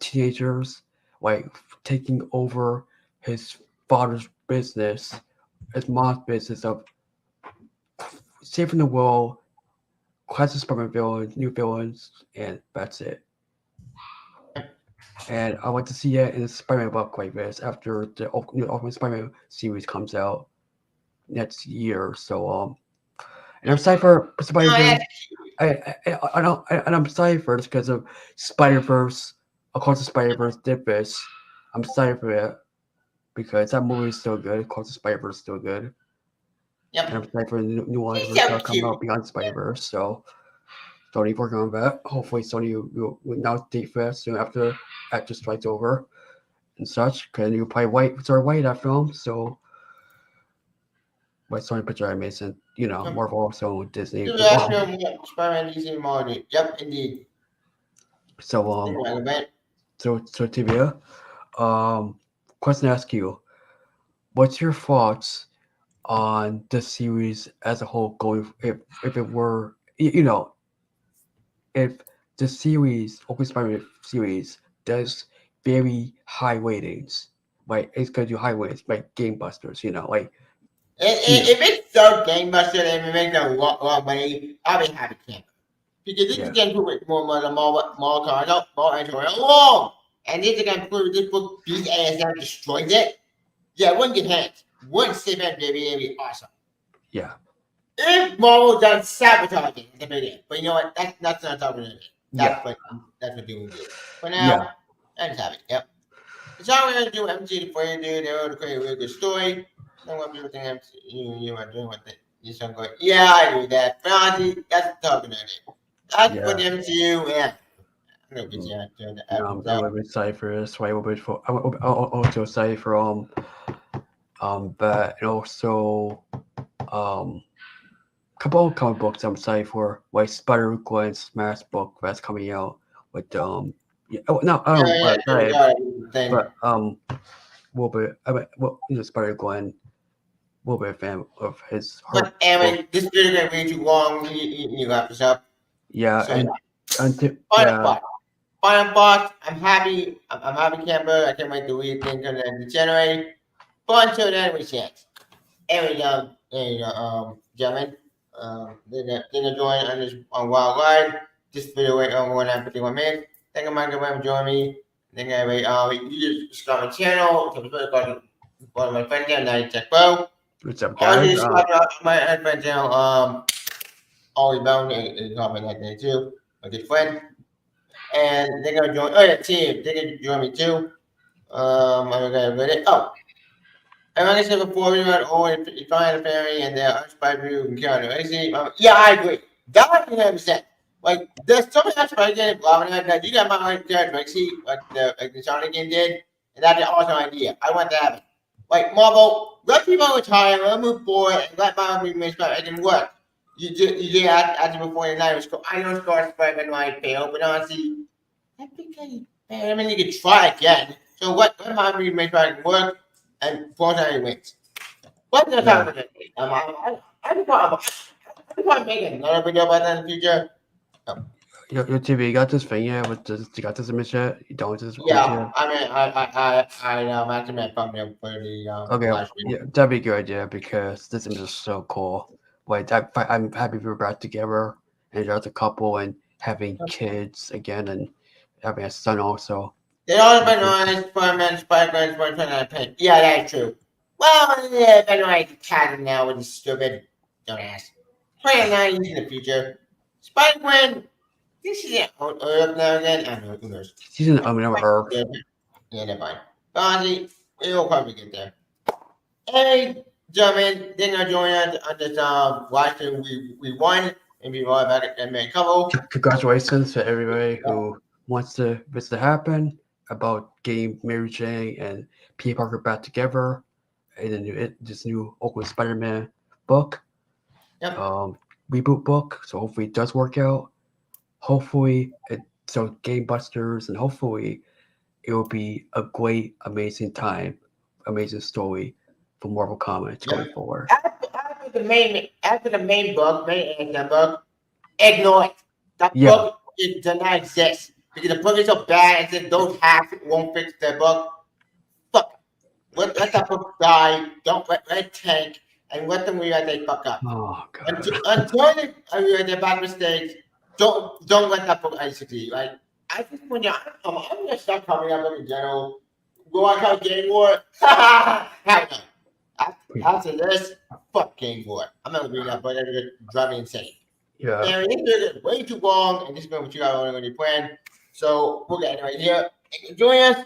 teenagers, like taking over his father's business, his mom's business of saving the world, classic Spider-Man villains, new villains, and that's it. And I want to see it in a Spider-Man book like this after the new Ultimate Spider-Man series comes out next year. So and I'm sorry for Spider-Man. I'm sorry for this because of Spider-Verse. Of course, the Spider-Verse did this. I'm sorry for it because that movie is still good. Of course, the Spider-Verse is still good. Yep. And I'm excited for the new one to come out beyond Spider-Verse. So Sony working on that. Hopefully, Sony will now date for that soon after Actor Strike's over and such. Because you probably start white that film. So, but Sony Pictures Animation, Marvel also Disney. Spider-Man, DC, Marvel. Yep, indeed. So Tibia, question to ask you: what's your thoughts on the series as a whole going if it were you know if the series Open Spider-Man series does very high ratings, like it's gonna do high ratings like Game Busters, like If it's so gangbuster and it makes a lot of money, I'll be happy camper. Because this is getting put more money, more cars out, more entry along. And this is going to prove this book beats ASM, destroys it. Yeah, it wouldn't get hands. Wouldn't save it, baby, it'd be awesome. Yeah. If Marvel done sabotaging at the beginning, but you know what? That's not talking about it. That's what doing do. For now, I'm happy. Yep. So we're gonna do MCU for you, dude. They're gonna create a really good story. Then what people think you are doing with it. You start going, yeah, I do that. But honestly, that's talking about it. That's for the MCU, yeah. I'm gonna get you out there. I'm a little bit excited for this. Why a little bit for I'm also excited for but and also couple of comic books I'm excited for, like Spider-Gwen Smash book that's coming out with but Spider-Gwen will be a fan of his. But anyway, this video is way too long. You got this up. Yeah, so, Final box. I'm happy. I'm happy, camper. I can't wait to read things in January. But until then, we chance. Anyway, gentlemen, gonna join on this wild ride. This video went on 151 minutes. Thank you, Michael, for joining me. Thank you, you just subscribe my channel. Subscribe to my friend here, Night Tech Pro. What's up, guys? My friend channel, Ollie Bone is on that day too. My good friend. And they're gonna join. Oh yeah, team. They're gonna join me too. I'm gonna read it. Oh, and like I said before, we went if you find a family and they're uninspired, you can count it. Yeah, I agree. That 100%. Like there's so many uninspired games. That you got my own character, like see, like the Sonic game did, and that's an awesome idea. I want that to happen. Like Marvel, let people retire, let them move forward, and let my movie make it didn't work. You did after before the night was cool. I know Scar Spider-Man might fail, but honestly, I think I mean you could try again. So what my movie makes it work and Fortnite wins. What's the time of it? I'm probably making another video about that in the future. Your TV, you got this thing yet? You got this image yet? You don't this image yet? I mean, I actually made thumbnail for the okay, yeah, that'd be a good idea because this image is so cool. Like, I'm happy we were back together and there's a couple and having kids again and having a son also. They all been on Spider-Man, Spider-Man, Spider-Man. Yeah, that's true. Well, yeah, if anyone cat now with this stupid dumbass. 29 in the future. Spider-Man, this is it on Earth now again. I don't know who knows. She's an Earth. Yeah, never mind. But honestly, we'll probably get there. Hey, gentlemen, they're gonna join us on this watching we won and be right back at main couple. Congratulations to everybody who wants this to happen about getting Mary Jane and Peter Parker back together in this new Oakland Spider-Man book. Yep. Reboot book. So hopefully it does work out. Hopefully so Game Busters and hopefully it will be a great, amazing time, amazing story for Marvel Comics going forward. After the main book, ignore it. That book does not exist. Because the book is so bad and said those hacks won't fix the book. Fuck. Let that book die. Don't let it tank. And let them realize they fuck up. Oh, God. Until they realize their bad mistakes, don't let that book succeed. Like, I think when I'm going to start coming up in general. Will I call Game War? Hell no. After this, fuck Game War. I'm not going to read that book. It's drive me insane. Yeah. And this is way too long, and this is going to be 2 hours on your plan. So we'll get right here. Join us.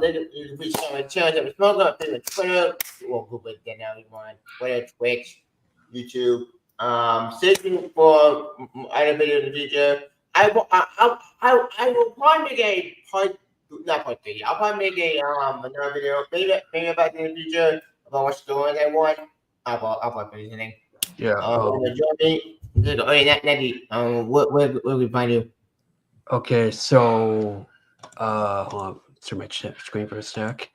They can reach out my channel that we spoke about. Twitter. Well, Google it now. You want Twitter, Twitch, YouTube. Stay tuned for other videos in the future. I will probably make a part 3. I'll probably make a another video. Maybe about in the future about what stories I want. I'll probably put anything. Yeah. Join me. Okay, where we find you? Okay, so hold on, turn my screen for a sec.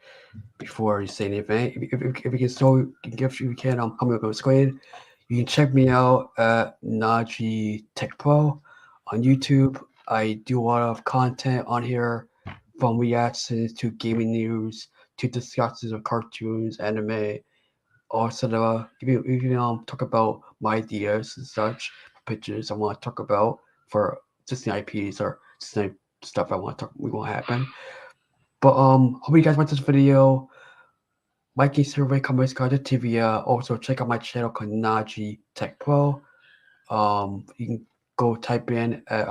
before you say anything. If you can, so if you can, I'm gonna go explain. You can check me out at Naji Tech Pro on YouTube. I do a lot of content on here, from reactions to gaming news to discussions of cartoons, anime, etc. You can talk about my ideas and such, pictures I want to talk about for Disney IPs or Disney stuff I want to talk. We want to happen. But hope you guys watch this video. Mikey Survey Comments Card Tibia. Also check out my channel called Naji Tech Pro. You can go type in at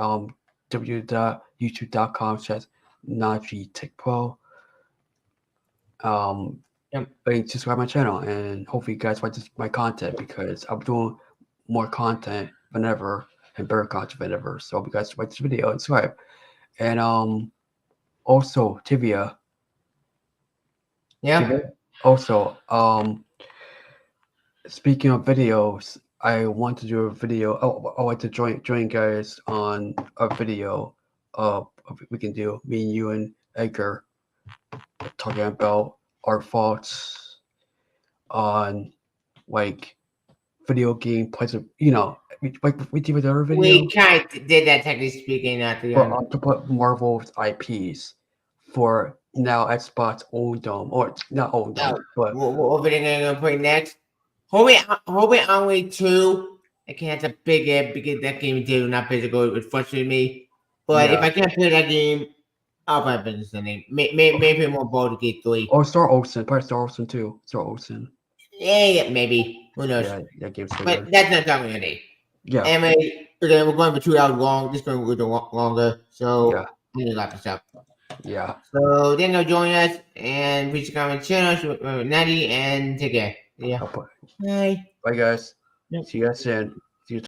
www.youtube.com/Naji Tech Pro. And subscribe my channel, and hopefully you guys watch my content, because I'm doing more content than ever and better content than ever. So hope you guys watch this video and subscribe. And also Tibia. Yeah. Also, speaking of videos, I want to do a video. I want to join guys on a video. We can do, me and you and Edgar, talking about our thoughts on like video game plays. We did another video. We kind of did that, technically speaking, at the end. To put Marvel's IPs for now Xbox owned them, or not owned them, but what video game I'm gonna put next? Hobbit Only 2. I can't have a big ad because that game did not physical. It would frustrate me. But if I can't play that game, I'll play business in it. Maybe more Baldur's Gate 3. Or Star Ocean, probably Star Ocean too. Star Ocean. Yeah, maybe. Who knows? Yeah, that game's so But good. that's not talking today. Yeah. Anyway, again, we're going for 2 hours long. This is going to go longer. So Yeah. we need to wrap this up. Yeah. So then go join us and please comment channel, Natty, and take care. Yeah. Bye. Bye. Bye guys. Yep. See you guys soon.